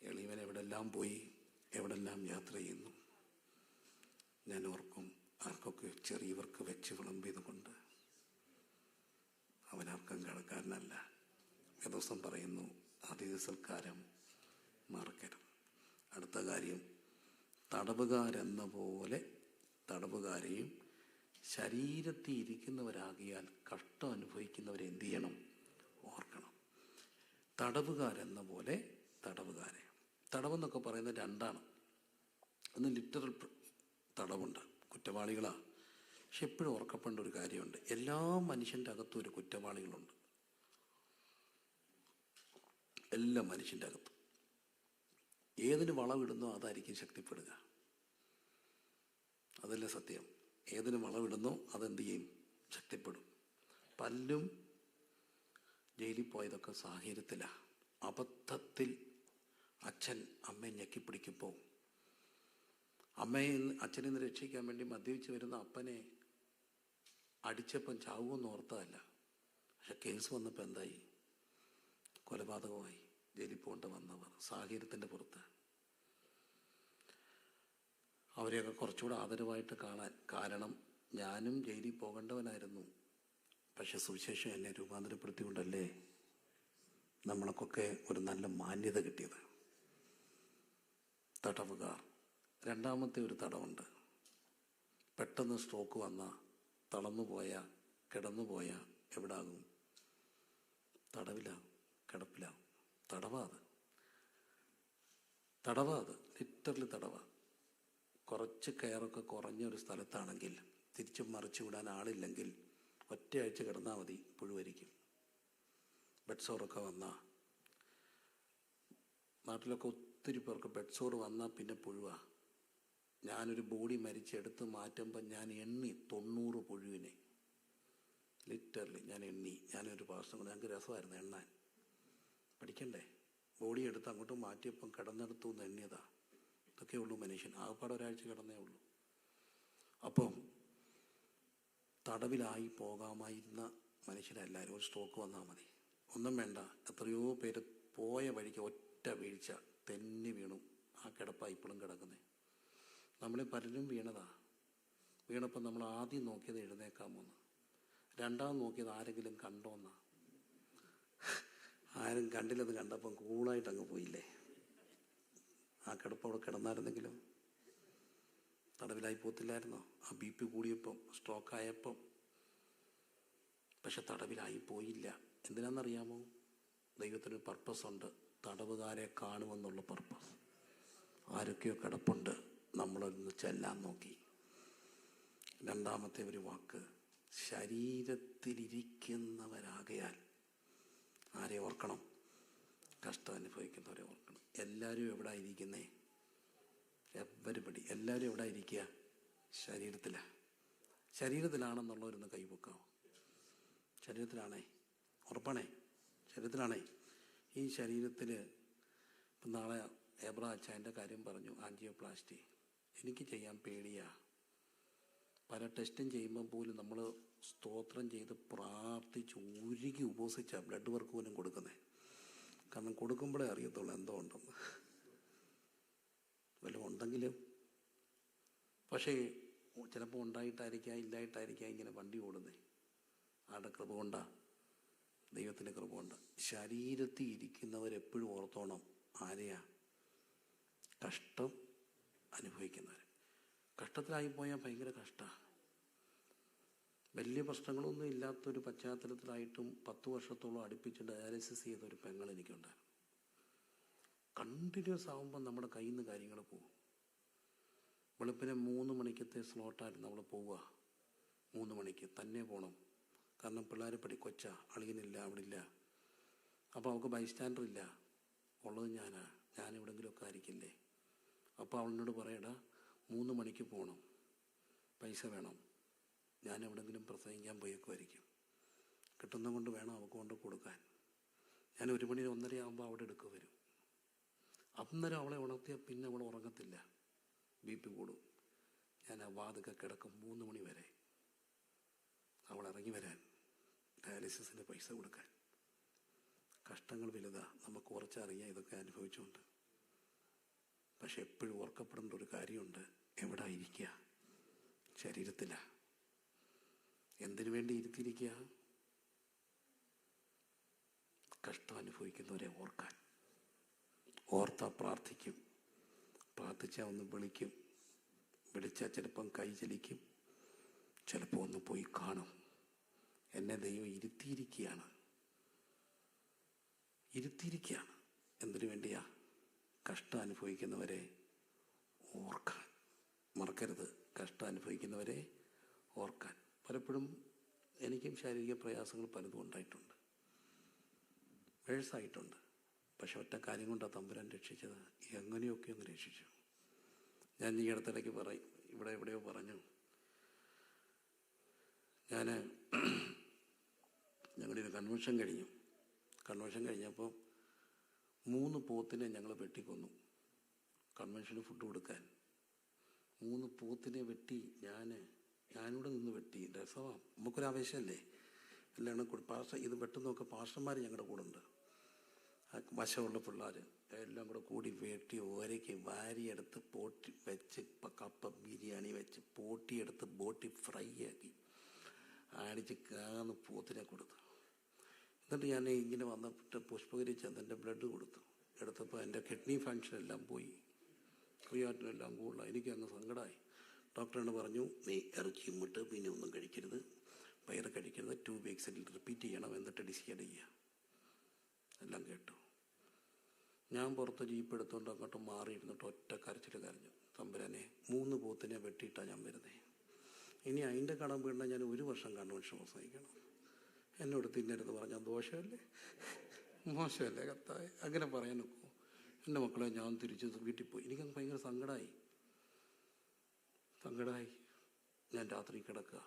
എളിയവൻ എവിടെല്ലാം പോയി, എവിടെല്ലാം യാത്ര ചെയ്യുന്നു. ഞാൻ ഓർക്കും, ആർക്കൊക്കെ ചെറിയവർക്ക് വെച്ച് വിളമ്പിയത് കൊണ്ട് അവനാർക്കും കടക്കാരനല്ല. ദിവസം പറയുന്നു, അതിഥി സൽക്കാരം മറക്കരുത്. അടുത്ത കാര്യം, തടവുകാരെന്ന പോലെ തടവുകാരെയും ശരീരത്തിൽ ഇരിക്കുന്നവരാകിയാൽ കഷ്ടം അനുഭവിക്കുന്നവരെ എന്ത് ചെയ്യണം? ഓർക്കണം. തടവുകാരെന്ന പോലെ തടവുകാരെ. തടവെന്നൊക്കെ പറയുന്നത് 2ആണ്. ഒന്ന് ലിറ്ററൽ തടവുണ്ട്, കുറ്റവാളികളാ. പക്ഷെ എപ്പോഴും ഓർക്കപ്പെടേണ്ട ഒരു കാര്യമുണ്ട്, എല്ലാ മനുഷ്യൻ്റെ അകത്തും ഒരു കുറ്റവാളികളുണ്ട്. എല്ലാ മനുഷ്യൻ്റെ അകത്തും ഏതിന് വളവിടുന്നോ അതായിരിക്കും ശക്തിപ്പെടുക. അതല്ലേ സത്യം? ഏതിന് വളവിടുന്നോ അതെന്ത് ചെയ്യും? ശക്തിപ്പെടും. പല്ലും ജയിലിൽ പോയതൊക്കെ സാഹചര്യത്തിലാണ്. അബദ്ധത്തിൽ അച്ഛൻ അമ്മയെ ഞെക്കിപ്പിടിക്കുമ്പോൾ അച്ഛനെ നിന്ന് രക്ഷിക്കാൻ വേണ്ടി മദ്യപിച്ച് വരുന്ന അപ്പനെ അടിച്ചപ്പം ചാവുമെന്ന് ഓർത്തതല്ല. പക്ഷെ കേസ് വന്നപ്പോൾ എന്തായി? കൊലപാതകമായി. ജയിലിൽ പോകേണ്ട വന്നവർ സാഹചര്യത്തിൻ്റെ പുറത്ത്. അവരെയൊക്കെ കുറച്ചുകൂടെ ആദരവായിട്ട് കാണാൻ. കാരണം ഞാനും ജയിലിൽ പോകേണ്ടവനായിരുന്നു. പക്ഷെ സുവിശേഷം എന്നെ രൂപാന്തരപ്പെടുത്തിക്കൊണ്ടല്ലേ നമ്മൾക്കൊക്കെ ഒരു നല്ല മാന്യത കിട്ടിയത്. തടവുകാർ. രണ്ടാമത്തെ ഒരു തടവുണ്ട്. പെട്ടെന്ന് സ്ട്രോക്ക് വന്നാൽ, തളർന്നുപോയ, കിടന്നുപോയ എവിടാകും? തടവിലാകും, കിടപ്പിലാകും. തടവാത് ലിറ്ററലി തടവ. കുറച്ച് കെയറൊക്കെ കുറഞ്ഞൊരു സ്ഥലത്താണെങ്കിൽ, തിരിച്ചും മറിച്ചു വിടാൻ ആളില്ലെങ്കിൽ, ഒറ്റയാഴ്ച കിടന്നാൽ മതി, പുഴുവരിക്കും. ബെഡ് സോറൊക്കെ വന്നാൽ, നാട്ടിലൊക്കെ ഒത്തിരി പേർക്ക് ബെഡ് സോറ് വന്നാൽ പിന്നെ പുഴുവാ. ഞാനൊരു ബോഡി മരിച്ചെടുത്ത് മാറ്റുമ്പോൾ ഞാൻ എണ്ണി 90 പുഴുവിനെ. ലിറ്ററലി ഞാൻ എണ്ണി. ഞാനൊരു പാസ്റ്റർ കൊണ്ട്, ഞങ്ങൾക്ക് രസമായിരുന്നു എണ്ണാൻ. പഠിക്കണ്ടേ? ബോഡി എടുത്ത് അങ്ങോട്ട് മാറ്റിയപ്പം കിടന്നെടുത്തു എന്ന് എണ്ണിയതാ. ഇതൊക്കെ ഉള്ളൂ മനുഷ്യൻ. ആകപ്പാടെ ഒരാഴ്ച കിടന്നേ ഉള്ളൂ. അപ്പം തടവിലായി പോകാമായിരുന്ന മനുഷ്യരെല്ലാവരും ഒരു സ്ട്രോക്ക് വന്നാൽ മതി, ഒന്നും വേണ്ട. എത്രയോ പേര് പോയ വഴിക്ക് ഒറ്റ വീഴ്ച തെന്നി വീണു. ആ കിടപ്പാണ് ഇപ്പോഴും കിടക്കുന്നത്. നമ്മളെ പലരും വീണപ്പം നമ്മൾ ആദ്യം നോക്കിയത് എഴുന്നേക്കാമോന്ന്, രണ്ടാമത് നോക്കിയത് ആരെങ്കിലും കണ്ടോന്നാ. ആരും കണ്ടില്ലത് കണ്ടപ്പം കൂളായിട്ട് അങ്ങ് പോയില്ലേ. ആ കിടപ്പവിടെ കിടന്നായിരുന്നെങ്കിലും തടവിലായി പോത്തില്ലായിരുന്നോ? ആ BP കൂടിയപ്പം, സ്ട്രോക്കായപ്പം. പക്ഷെ തടവിലായി പോയില്ല. എന്തിനാണെന്നറിയാമോ? ദൈവത്തിനൊരു പർപ്പസ് ഉണ്ട്. തടവുകാരെ കാണുമെന്നുള്ള പർപ്പസ്. ആരൊക്കെയോ കിടപ്പുണ്ട്, നമ്മളൊന്ന് ചെല്ലാൻ നോക്കി. രണ്ടാമത്തെ ഒരു വാക്ക്, ശരീരത്തിലിരിക്കുന്നവരാകയാൽ ആരെ ഓർക്കണം? കഷ്ടം അനുഭവിക്കുന്നവരെ ഓർക്കണം. എല്ലാവരും എവിടെ ഇരിക്കുന്നേ? എല്ലാവരും എവിടെ ഇരിക്കുക? ശരീരത്തിലാണ്. ശരീരത്തിലാണെന്നുള്ളവരൊന്ന് കൈപൊക്കാമോ? ശരീരത്തിലാണേ, ഉറപ്പാണേ, ശരീരത്തിലാണേ. ഈ ശരീരത്തിൽ ഇപ്പം നാളെ അച്ഛൻ്റെ കാര്യം പറഞ്ഞു, ആൻജിയോപ്ലാസ്റ്റി. എനിക്ക് ചെയ്യാൻ പേടിയാ. പല ടെസ്റ്റും ചെയ്യുമ്പം പോലും നമ്മൾ സ്തോത്രം ചെയ്ത് പ്രാർത്ഥിച്ച് ഉരുകി ഉപവസിച്ചാൽ ബ്ലഡ് വർക്ക് പോലും കൊടുക്കുന്നത്. കാരണം കൊടുക്കുമ്പോഴേ അറിയത്തുള്ളൂ എന്തോ ഉണ്ടെന്ന്. വല്ലതും ഉണ്ടെങ്കിലും. പക്ഷേ ചിലപ്പോൾ ഉണ്ടായിട്ടായിരിക്കാം, ഇല്ലായിട്ടായിരിക്കാം ഇങ്ങനെ വണ്ടി ഓടുന്നേ. ആരുടെ കൃപ കൊണ്ടാ? ദൈവത്തിൻ്റെ കൃപ കൊണ്ട്. ശരീരത്തിൽ ഇരിക്കുന്നവരെപ്പോഴും ഓർത്തോണം, ആരെയാ? കഷ്ടം അനുഭവിക്കുന്നവർ. കഷ്ടത്തിലായിപ്പോയാൽ ഭയങ്കര കഷ്ടമാണ്. വലിയ പ്രശ്നങ്ങളൊന്നും ഇല്ലാത്തൊരു പശ്ചാത്തലത്തിലായിട്ടും 10 വർഷത്തോളം അടുപ്പിച്ച് ഡയാലിസിസ് ചെയ്തൊരു പെങ്ങൾ എനിക്കുണ്ടായിരുന്നു. കണ്ടിന്യൂസ് ആകുമ്പോൾ നമ്മുടെ കയ്യിൽ നിന്ന് കാര്യങ്ങൾ പോകും. വെളുപ്പിനെ 3 മണിക്കത്തെ സ്ലോട്ടായിരുന്നു അവൾ പോവുക. 3 മണിക്ക് തന്നെ പോകണം. കാരണം പിള്ളേരെ കൊച്ച അളിയനില്ല, അവിടെ ഇല്ല. അപ്പോൾ അവൾക്ക് ബൈസ്റ്റാൻഡർ ഇല്ല, ഉള്ളത് ഞാൻ എവിടെയെങ്കിലുമൊക്കെ ആയിരിക്കില്ലേ. അപ്പോൾ അവളിനോട് പറയടാ 3 മണിക്ക് പോകണം, പൈസ വേണം, ഞാൻ എവിടെയെങ്കിലും പ്രസംഗിക്കാൻ പോയേക്കുമായിരിക്കും, കിട്ടുന്ന കൊണ്ട് വേണം അവൾക്ക് കൊണ്ട് കൊടുക്കാൻ. ഞാൻ 1 മണി 1:30 ആകുമ്പോൾ അവിടെ എടുക്കുക വരും. അന്നേരം അവളെ ഉണർത്തിയാൽ പിന്നെ അവൾ ഉറങ്ങത്തില്ല, BP കൂടും. ഞാൻ ആ വാതൊക്കെ കിടക്കും 3 മണി വരെ. അവൾ ഇറങ്ങി വരാൻ, ഡയാലിസിസിൻ്റെ പൈസ കൊടുക്കാൻ. കഷ്ടങ്ങൾ വലുതാ, നമുക്ക് കുറച്ചറിയാം ഇതൊക്കെ അനുഭവിച്ചുകൊണ്ട്. പക്ഷെ എപ്പോഴും ഓർക്കപ്പെടേണ്ട ഒരു കാര്യമുണ്ട്, എവിടെ ഇരിക്കുക? ശരീരത്തിലാണ്. എന്തിനു വേണ്ടി ഇരുത്തിയിരിക്കുക? കഷ്ടം അനുഭവിക്കുന്നവരെ ഓർക്കാൻ. ഓർത്താ പ്രാർത്ഥിക്കും, പ്രാർത്ഥിച്ചാൽ ഒന്ന് വിളിക്കും, വിളിച്ചാൽ ചിലപ്പം കൈ ചലിക്കും, ചിലപ്പോൾ ഒന്ന് പോയി കാണും. എന്നെ ദൈവം ഇരുത്തിയിരിക്കുകയാണ്. എന്തിനു വേണ്ടിയാ? കഷ്ടം അനുഭവിക്കുന്നവരെ ഓർക്കാൻ. മറക്കരുത്, കഷ്ടം അനുഭവിക്കുന്നവരെ ഓർക്കാൻ. പലപ്പോഴും എനിക്കും ശാരീരിക പ്രയാസങ്ങൾ പലതും ഉണ്ടായിട്ടുണ്ട്, വേഴ്സായിട്ടുണ്ട്. പക്ഷെ ഒറ്റ കാര്യം കൊണ്ടാണ് തമ്പുരാൻ രക്ഷിച്ചത്. എങ്ങനെയൊക്കെ ഒന്ന് രക്ഷിച്ചു. ഞാൻ ഈ അടുത്തിടയ്ക്ക് ഇവിടെ എവിടെയോ പറഞ്ഞു, ഞങ്ങളുടെ ഒരു കൺവെൻഷൻ കഴിഞ്ഞപ്പോൾ 3 പോത്തിനെ ഞങ്ങൾ വെട്ടിക്കൊന്നു. കൺവെൻഷന് ഫുഡ് കൊടുക്കാൻ 3 പോത്തിനെ വെട്ടി. ഞാനിവിടെ നിന്ന് വെട്ടി. രസമാണ്, നമുക്കൊരാവേശമല്ലേ. എല്ലാം ഇത് വെട്ടുന്നൊക്കെ പാസ്റ്റർമാർ ഞങ്ങളുടെ കൂടെ ഉണ്ട്. വശമുള്ള പിള്ളേർ എല്ലാം കൂടി വെട്ടി ഒരയ്ക്ക് വാരിയെടുത്ത് പോട്ടി വെച്ച് കപ്പ ബിരിയാണി വെച്ച് പോട്ടിയെടുത്ത് ബോട്ടി ഫ്രൈ ആക്കി അടിച്ച് കാന്ന് പോത്തിനെ കൊടുത്തു. എന്നിട്ട് ഞാൻ ഇങ്ങനെ വന്നിട്ട് പുഷ്പഗിരി ചെന്നെൻ്റെ ബ്ലഡ് എടുത്തപ്പോൾ എൻ്റെ കിഡ്നി ഫങ്ഷൻ എല്ലാം പോയി, ക്രിയാറ്റിനെല്ലാം കൂടുതലാണ്. എനിക്കങ്ങ് സങ്കടമായി. ഡോക്ടറിനോട് പറഞ്ഞു, നീ ഇറച്ചിയും വിട്ട് പിന്നെ ഒന്നും കഴിക്കരുത്, പയറ് കഴിക്കരുത്, 2 വീക്സിൽ റിപ്പീറ്റ് ചെയ്യണം, എന്നിട്ട് ഡിസൈഡ് ചെയ്യുക. എല്ലാം കേട്ടു. ഞാൻ പുറത്ത് ജീപ്പ് എടുത്തുകൊണ്ട് അങ്ങോട്ട് മാറിയിരുന്നിട്ട് ഒറ്റ കരച്ചിൽ കരഞ്ഞു. തമ്പുരാനെ, 3 പോത്തിനെ വെട്ടിയിട്ടാണ് ഞാൻ വരുന്നത്. ഇനി അതിൻ്റെ കടം വീണ്ട ഞാൻ 1 വർഷം കൺവെൻഷൻ പ്രസംഗിക്കണം. എന്നോട് തിന്നരുത് പറഞ്ഞാൽ ദോഷമല്ലേ, മോശമല്ലേ കർത്താവേ? അങ്ങനെ പറയാൻ നോക്കുമോ? എൻ്റെ മക്കളെ ഞാൻ തിരിച്ച് വീട്ടിൽ പോയി. എനിക്കങ്ങ് ഭയങ്കര സങ്കടമായി. ഞാൻ രാത്രി കിടക്കുക,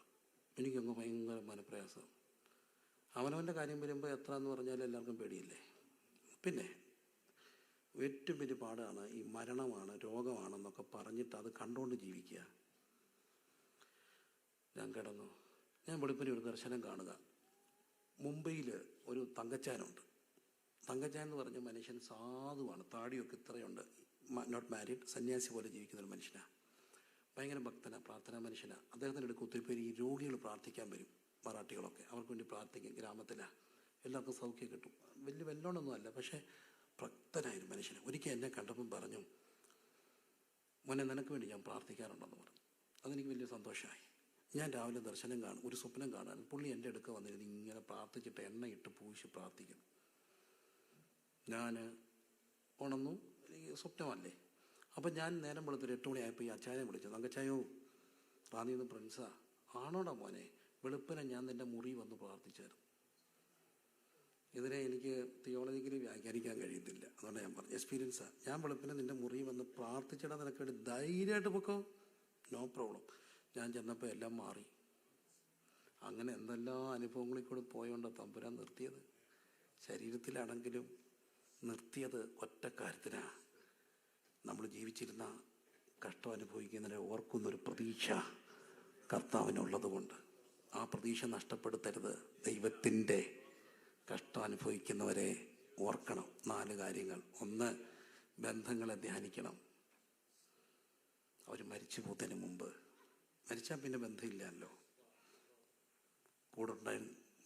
എനിക്കങ്ങ് ഭയങ്കര മനപ്രയാസം. അവനവൻ്റെ കാര്യം വരുമ്പോൾ എത്ര എന്ന് പറഞ്ഞാൽ എല്ലാവർക്കും പേടിയില്ലേ. പിന്നെ ഏറ്റവും വലിയ പാടാണ് ഈ മരണമാണ്, രോഗമാണെന്നൊക്കെ പറഞ്ഞിട്ട് അത് കണ്ടുകൊണ്ട് ജീവിക്കുക. ഞാൻ കിടന്നു. ഞാൻ വെളുപ്പിന് ഒരു ദർശനം കാണുക. മുംബൈയിൽ ഒരു തങ്കച്ചാനുണ്ട്. തങ്കച്ചാൻ എന്ന് പറഞ്ഞ മനുഷ്യൻ സാധുവാണ്, താടിയൊക്കെ ഇത്രയുണ്ട്, നോട്ട് മാരീഡ്, സന്യാസി പോലെ ജീവിക്കുന്നൊരു മനുഷ്യനാണ്. ഭയങ്കര ഭക്തനാണ്, പ്രാർത്ഥനാ മനുഷ്യനാണ്. അദ്ദേഹത്തിൻ്റെ അടുക്ക് ഒത്തിരി പേര് ഈ രോഗികൾ പ്രാർത്ഥിക്കാൻ വരും, മറാഠികളൊക്കെ. അവർക്ക് വേണ്ടി പ്രാർത്ഥിക്കും. ഗ്രാമത്തിലാണ്, എല്ലാവർക്കും സൗഖ്യം കിട്ടും. വലിയ വെല്ലോണൊന്നും അല്ല, പക്ഷേ ഭക്തനായൊരു മനുഷ്യന്. ഒരിക്കൽ എന്നെ കണ്ടപ്പം പറഞ്ഞു, മോനെ നിനക്ക് വേണ്ടി ഞാൻ പ്രാർത്ഥിക്കാറുണ്ടെന്ന് പറഞ്ഞു. അതെനിക്ക് വലിയ സന്തോഷമായി. ഞാൻ രാവിലെ ദർശനം കാണും, ഒരു സ്വപ്നം കാണാൻ പുള്ളി എൻ്റെ അടുക്ക വന്നിരുന്ന് ഇങ്ങനെ പ്രാർത്ഥിച്ചിട്ട് എണ്ണയിട്ട് പൂശി പ്രാർത്ഥിക്കുന്നു. ഞാൻ ഉണർന്നു, എനിക്ക് സ്വപ്നമല്ലേ. അപ്പം ഞാൻ നേരം വെളുത്തൊരു 8 മണിയായപ്പോൾ ഈ അച്ചായനെ വിളിച്ചു. തങ്കച്ചായോ, റാന്നിന്ന് പ്രിൻസാ. ആണോടാ മോനെ, വെളുപ്പിനെ ഞാൻ നിൻ്റെ മുറി വന്ന് പ്രാർത്ഥിച്ചായിരുന്നു. ഇതിനെ എനിക്ക് തിയോളജിക്കലി വ്യാഖ്യാനിക്കാൻ കഴിയത്തില്ല, അതുകൊണ്ട് ഞാൻ പറഞ്ഞു എക്സ്പീരിയൻസാണ്. ഞാൻ വെളുപ്പിനെ നിൻ്റെ മുറി വന്ന് പ്രാർത്ഥിച്ചിടാൻ നിനക്ക് ധൈര്യമായിട്ട് പൊക്കോ, നോ പ്രോബ്ലം. ഞാൻ ചെന്നപ്പോൾ എല്ലാം മാറി. അങ്ങനെ എന്തെല്ലാം അനുഭവങ്ങളിൽ കൂടെ പോയോണ്ടോ തമ്പുരാൻ നിർത്തിയത്. ശരീരത്തിലാണെങ്കിലും നിർത്തിയത് ഒറ്റ കാര്യത്തിനാണ്. നമ്മൾ ജീവിച്ചിരുന്ന കഷ്ടം അനുഭവിക്കുന്നതിനെ ഓർക്കുന്നൊരു പ്രതീക്ഷ കർത്താവിനുള്ളത് കൊണ്ട് ആ പ്രതീക്ഷ നഷ്ടപ്പെടുത്തരുത്. ദൈവത്തിൻ്റെ കഷ്ടം അനുഭവിക്കുന്നവരെ ഓർക്കണം. 4 കാര്യങ്ങൾ. 1, ബന്ധങ്ങളെ ധ്യാനിക്കണം. അവർ മരിച്ചു പോകുന്നതിന് മുമ്പ്, മരിച്ചാൽ പിന്നെ ബന്ധമില്ലല്ലോ, കൂടെ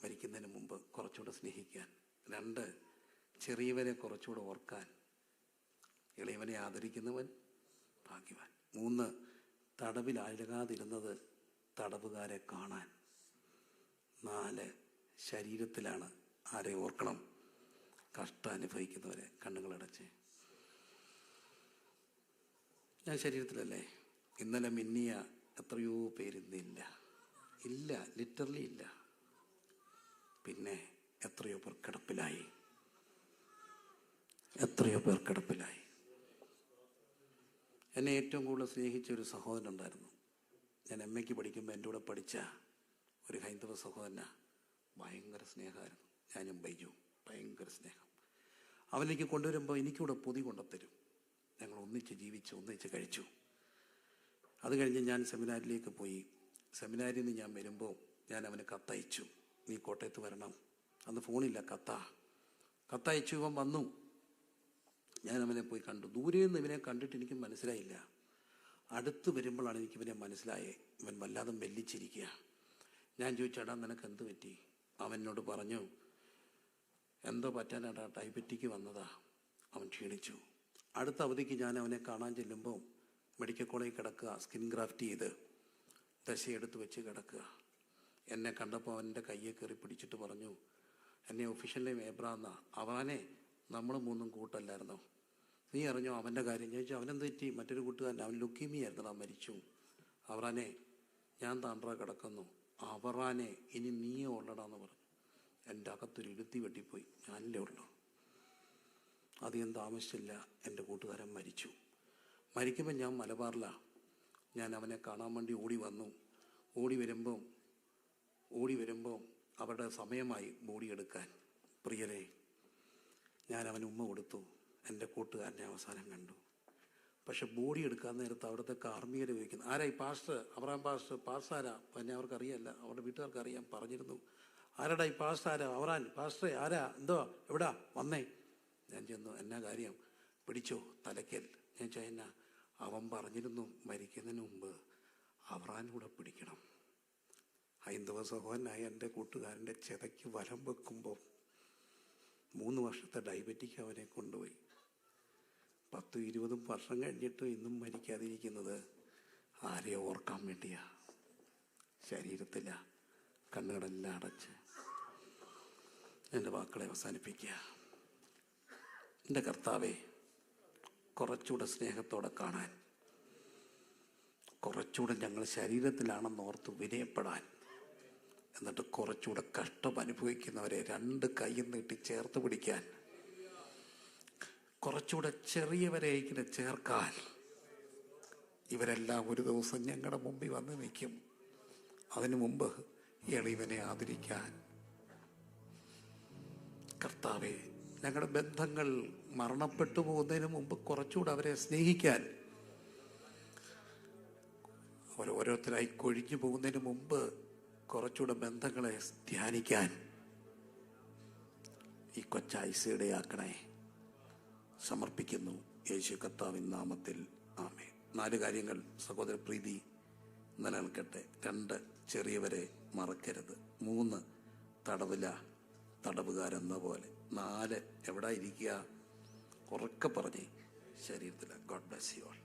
മരിക്കുന്നതിന് മുമ്പ് കുറച്ചുകൂടെ സ്നേഹിക്കാൻ. 2, ചെറിയവരെ കുറച്ചുകൂടെ ഓർക്കാൻ. ഇളയവനെ ആദരിക്കുന്നവൻ ഭാഗ്യവാൻ. 3, തടവിലാകാതിരുന്നത് തടവുകാരെ കാണാൻ. 4, ശരീരത്തിലാണ് ആരെ ഓർക്കണം? കഷ്ടം അനുഭവിക്കുന്നവരെ. കണ്ണുകളടച്ച്. ഞാൻ ശരീരത്തിലല്ലേ. ഇന്നലെ മിന്നിയ എത്രയോ പേരിന്നില്ല. ഇല്ല, ലിറ്ററലി ഇല്ല. പിന്നെ എത്രയോ പേർ കിടപ്പിലായി, എത്രയോ പേർ കിടപ്പിലായി. എന്നെ ഏറ്റവും കൂടുതൽ സ്നേഹിച്ച ഒരു സഹോദരൻ ഉണ്ടായിരുന്നു. ഞാൻ MA പഠിക്കുമ്പോൾ എൻ്റെ കൂടെ പഠിച്ച ഒരു ഹൈന്ദവ സഹോദരനാണ്. ഭയങ്കര സ്നേഹമായിരുന്നു. ഞാനും ബൈജു ഭയങ്കര സ്നേഹം. അവനിലേക്ക് കൊണ്ടുവരുമ്പോൾ എനിക്കൂടെ പൊതി കൊണ്ടുത്തരും. ഞങ്ങൾ ഒന്നിച്ച് ജീവിച്ചു, ഒന്നിച്ച് കഴിച്ചു. അത് കഴിഞ്ഞ് ഞാൻ സെമിനാരിലേക്ക് പോയി. സെമിനാരിൽ നിന്ന് ഞാൻ വരുമ്പോൾ ഞാൻ അവന് കത്തയച്ചു, നീ കോട്ടയത്ത് വരണം. അന്ന് ഫോണില്ല, കത്തയച്ചു. ഇവൻ വന്നു. ഞാൻ അവനെ പോയി കണ്ടു. ദൂരെ നിന്ന് ഇവനെ കണ്ടിട്ട് എനിക്ക് മനസ്സിലായില്ല. അടുത്ത് വരുമ്പോഴാണ് എനിക്ക് ഇവനെ മനസ്സിലായേ. ഇവൻ വല്ലാതെ മെല്ലിച്ചിരിക്കുക. ഞാൻ ചോദിച്ചേടാ നിനക്ക് എന്ത് പറ്റി? അവനോട് പറഞ്ഞു, എന്തോ പറ്റാനാടാ, ഡയബറ്റിക്ക് വന്നതാ. അവൻ ക്ഷീണിച്ചു. അടുത്ത അവധിക്ക് ഞാൻ അവനെ കാണാൻ ചെല്ലുമ്പോൾ മെഡിക്കൽ കോളേജിൽ കിടക്കുക, സ്കിൻ ഗ്രാഫ്റ്റ് ചെയ്ത് ദശയെടുത്ത് വെച്ച് കിടക്കുക. എന്നെ കണ്ടപ്പോൾ അവൻ്റെ കയ്യെ കയറി പിടിച്ചിട്ട് പറഞ്ഞു, എന്നെ ഒഫീഷ്യൽ ഏബ്രാന്നാ. അവനെ നമ്മൾ 3 കൂട്ടല്ലായിരുന്നോ? നീ അറിഞ്ഞോ അവൻ്റെ കാര്യം? ചോദിച്ചു. അവനെന്ത് പറ്റി? മറ്റൊരു കൂട്ടുകാരൻ, അവൻ ലുക്കീമിയായിരുന്നടാ, മരിച്ചു. അവറാനെ ഞാൻ താണ്ട്ര കിടക്കുന്നു. അവറാനെ ഇനി നീയേ ഉള്ളടാന്ന് പറഞ്ഞു. എൻ്റെ അകത്തൊരു ഇരുത്തി വെട്ടിപ്പോയി. ഞാനല്ലേ ഉള്ളൂ. അധികം താമസിച്ചില്ല, എൻ്റെ കൂട്ടുകാരൻ മരിച്ചു. മരിക്കുമ്പോൾ ഞാൻ മലബാറിലാണ്. ഞാൻ അവനെ കാണാൻ വേണ്ടി ഓടി വന്നു. ഓടി വരുമ്പോൾ അവരുടെ സമയമായി ബോഡി എടുക്കാൻ. പ്രിയരെ, ഞാൻ അവന് ഉമ്മ കൊടുത്തു. എൻ്റെ കൂട്ടുകാരനെ അവസാനം കണ്ടു. പക്ഷെ ബോഡി എടുക്കാൻ നേരത്ത് അവിടുത്തെ കാർമ്മികരെ ചോദിക്കുന്നു, ആരായി? പാസ്റ്റർ അബ്രഹാം പാസ്റ്റർ ആരാ? പിന്നെ അവർക്കറിയാമല്ല, അവരുടെ വീട്ടുകാർക്ക് അറിയാം. പറഞ്ഞിരുന്നു, ആരാടാ ഈ പാസ്റ്റർ? ആരാ? അവറാൻ പാസ്റ്ററെ ആരാ? എന്തോ എവിടാ വന്നേ? ഞാൻ ചെന്നു. എന്നാ കാര്യം? പിടിച്ചോ തലയ്ക്കൽ. ഞാൻ ചോദിച്ചാ, അവൻ പറഞ്ഞിരുന്നു മരിക്കുന്നതിന് മുമ്പ് അവറാൻ കൂടെ പിടിക്കണം. ഹൈന്ദവ സഹോദരനായ എൻ്റെ കൂട്ടുകാരൻ്റെ ചെതയ്ക്ക് വലം വെക്കുമ്പോൾ 3 വർഷത്തെ ഡയബറ്റിക് അവനെ കൊണ്ടുപോയി. 10-20 വർഷം കഴിഞ്ഞിട്ട് ഇന്നും മരിക്കാതിരിക്കുന്നത് ആരെ ഓർക്കാൻ വേണ്ടിയാ? ശരീരത്തില. കണ്ണുകളെല്ലാം അടച്ച് എൻ്റെ വാക്കുകളെ അവസാനിപ്പിക്കുക. എൻ്റെ കർത്താവെ, കുറച്ചുകൂടെ സ്നേഹത്തോടെ കാണാൻ, കുറച്ചുകൂടെ ഞങ്ങൾ ശരീരത്തിലാണെന്നോർത്ത് വിനയപ്പെടാൻ, എന്നിട്ട് കുറച്ചുകൂടെ കഷ്ടം അനുഭവിക്കുന്നവരെ 2 കൈയും നീട്ടി ചേർത്ത് പിടിക്കാൻ, കുറച്ചുകൂടെ ചെറിയവരെ ഇങ്ങനെ ചേർക്കാൻ. ഇവരെല്ലാം ഒരു ദിവസം ഞങ്ങളുടെ മുമ്പിൽ വന്ന് നിൽക്കും. അതിനു മുമ്പ് എളിയവനെ ആദരിക്കാൻ. കർത്താവെ, ഞങ്ങളുടെ ബന്ധങ്ങൾ മരണപ്പെട്ടു പോകുന്നതിന് മുമ്പ് കുറച്ചുകൂടെ അവരെ സ്നേഹിക്കാൻ, ഓരോരുത്തരായി കൊഴിഞ്ഞു പോകുന്നതിന് മുമ്പ് കുറച്ചുകൂടെ ബന്ധങ്ങളെ ധ്യാനിക്കാൻ ഈ കൊച്ചായിസയുടെ ആക്കണേ. സമർപ്പിക്കുന്നു യേശു കർത്താവിൻ നാമത്തിൽ. ആമേൻ. 4 കാര്യങ്ങൾ സഹോദര പ്രീതി നിലനിൽക്കട്ടെ. 2, ചെറിയവരെ മറക്കരുത്. 3, തടവുകാരെന്ന പോലെ. 4, എവിടെ ഇരിക്കുക? ഉറക്കെ പറഞ്ഞേ, ശരീരത്തിൽ. God bless you all.